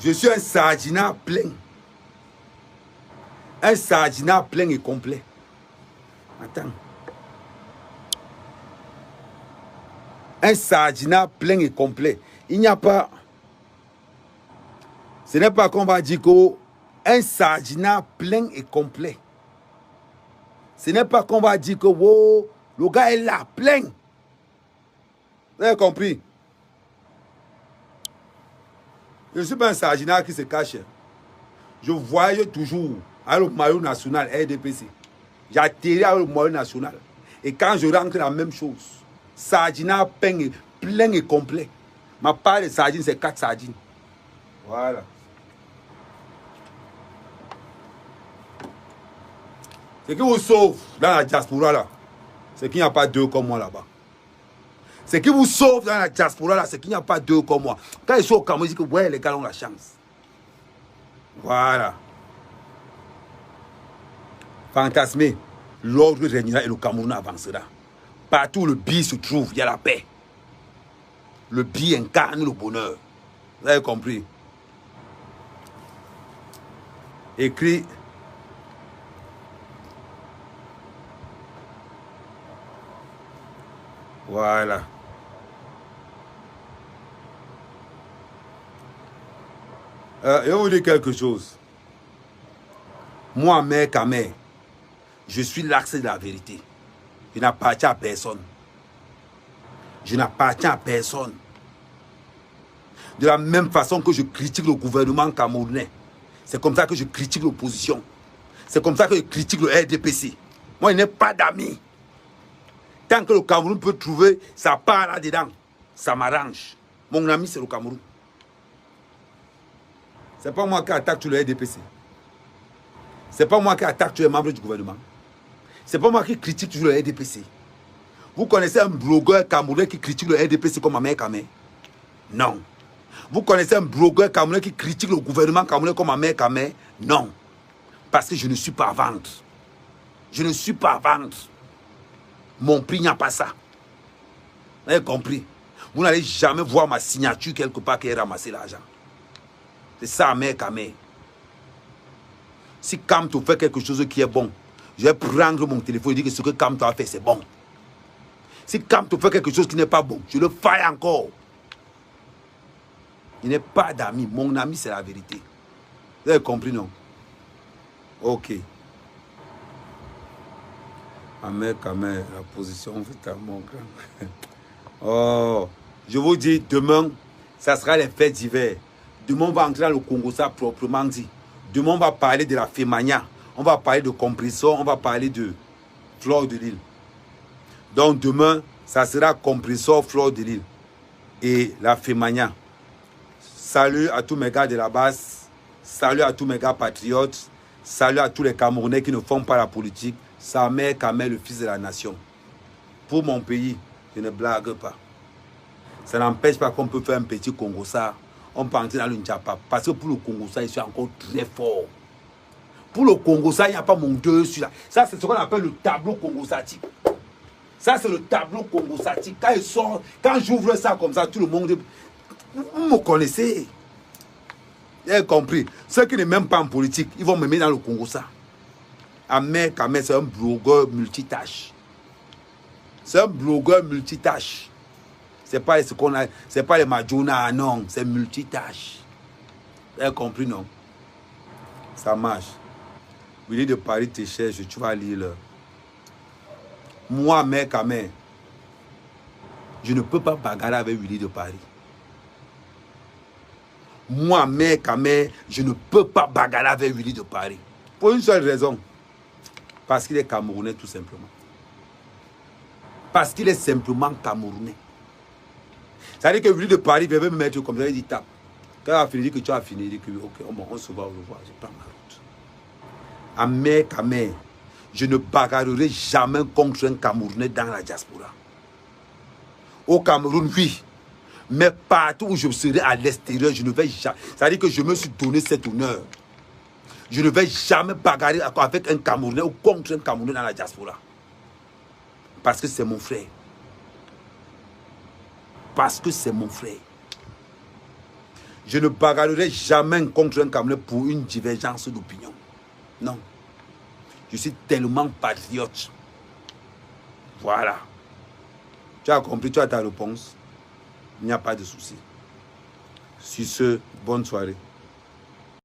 Je suis un sardinat plein. Un sardinat plein et complet. Attends. Un sardinat plein et complet. Il n'y a pas... Ce n'est pas qu'on va dire qu'un sardinat plein et complet. Ce n'est pas qu'on va dire que wow, le gars est là, plein. Vous avez compris? Je ne suis pas un sardinat qui se cache. Je voyage toujours avec le maillot national RDPC. J'atterris avec le maillot national. Et quand je rentre, la même chose. Sardinat plein et complet. Ma part de sardines, c'est 4 sardines. Voilà. Ce qui vous sauve dans la diaspora là, c'est qu'il n'y a pas 2 comme moi là-bas. Ce qui vous sauve dans la diaspora là, c'est qu'il n'y a pas 2 comme moi. Quand ils sont au Cameroun, ils disent que ouais, les gars ont la chance. Voilà. Fantasmé, l'ordre régnera et le Cameroun avancera. Partout où le bi se trouve, il y a la paix. Le bi incarne le bonheur. Vous avez compris? Écrit. Voilà. Je vais vous dire quelque chose. Moi, mère Kamé, je suis l'axe de la vérité. Je n'appartiens à personne. Je n'appartiens à personne. De la même façon que je critique le gouvernement camerounais, c'est comme ça que je critique l'opposition. C'est comme ça que je critique le RDPC. Moi, je n'ai pas d'amis. Tant que le Cameroun peut trouver sa part là-dedans, ça m'arrange. Mon ami, c'est le Cameroun. Ce n'est pas moi qui attaque le RDPC. Ce n'est pas moi qui attaque tous les membres du gouvernement. Ce n'est pas moi qui critique toujours le RDPC. Vous connaissez un blogueur camerounais qui critique le RDPC comme Ahmed Kamé? Non. Vous connaissez un blogueur camerounais qui critique le gouvernement camerounais comme Ahmed Kamé? Non. Parce que je ne suis pas à vendre. Je ne suis pas à vendre. Mon prix, il n'y a pas ça. Vous avez compris? Vous n'allez jamais voir ma signature quelque part qui ait ramassé l'argent. C'est ça, Ahmed Kamé. Si Kamto fait quelque chose qui est bon, je vais prendre mon téléphone et dire que ce que Kamto a fait, c'est bon. Si Kamto fait quelque chose qui n'est pas bon, je le faille encore. Il n'est pas d'amis. Mon ami, c'est la vérité. Vous avez compris, non? Ok. Ahmed Kamé, la position est à mon grand. Oh, je vous dis, demain, ça sera les fêtes d'hiver. Demain, on va entrer dans le Congo, ça proprement dit. Demain, on va parler de la Fémania. On va parler de Compressor. On va parler de Fleur de Lille. Donc, demain, ça sera Compressor, Fleur de Lille. Et la Fémania. Salut à tous mes gars de la base. Salut à tous mes gars patriotes. Salut à tous les Camerounais qui ne font pas la politique. Sa mère Kamé, le fils de la nation. Pour mon pays, je ne blague pas. Ça n'empêche pas qu'on peut faire un petit Congo ça. On peut entrer dans le Ndjapa. Parce que pour le Congo ça, je suis encore très fort. Pour le Congo ça, il n'y a pas mon dessus là. Ça, c'est ce qu'on appelle le tableau congosatique. Ça, c'est le tableau congosatique. Quand il sort, quand j'ouvre ça comme ça, tout le monde... Vous me connaissez. Vous avez compris. Ceux qui ne m'aiment pas en politique, ils vont me mettre dans le Congo ça. Ahmed Kamé, c'est un blogueur multitâche. C'est un blogueur multitâche. C'est pas ce qu'on a, c'est pas les Majuna, non, c'est multitâche. Vous avez compris, non? Ça marche. Willy de Paris te cherche, tu vas lire. Moi, Ahmed Kamé, je ne peux pas bagarrer avec Willy de Paris. Moi, mère, Kamé, je ne peux pas bagarrer avec Willy de Paris. Pour une seule raison. Parce qu'il est Camerounais, tout simplement. Parce qu'il est simplement Camerounais. C'est-à-dire que Willy de Paris veut me mettre comme ça, il dit tape. Quand il a fini, il dit que tu as fini, il dit que ok, bon, on se voit, au revoir, je prends ma route. Amé, Kamé, je ne bagarrerai jamais contre un Camerounais dans la diaspora. Au Cameroun, oui. Mais partout où je serai à l'extérieur, je ne vais jamais. C'est-à-dire que je me suis donné cet honneur. Je ne vais jamais bagarrer avec un Camerounais ou contre un Camerounais dans la diaspora. Parce que c'est mon frère. Parce que c'est mon frère. Je ne bagarrerai jamais contre un Camerounais pour une divergence d'opinion. Non. Je suis tellement patriote. Voilà. Tu as compris, tu as ta réponse. Il n'y a pas de souci. Sur ce, bonne soirée.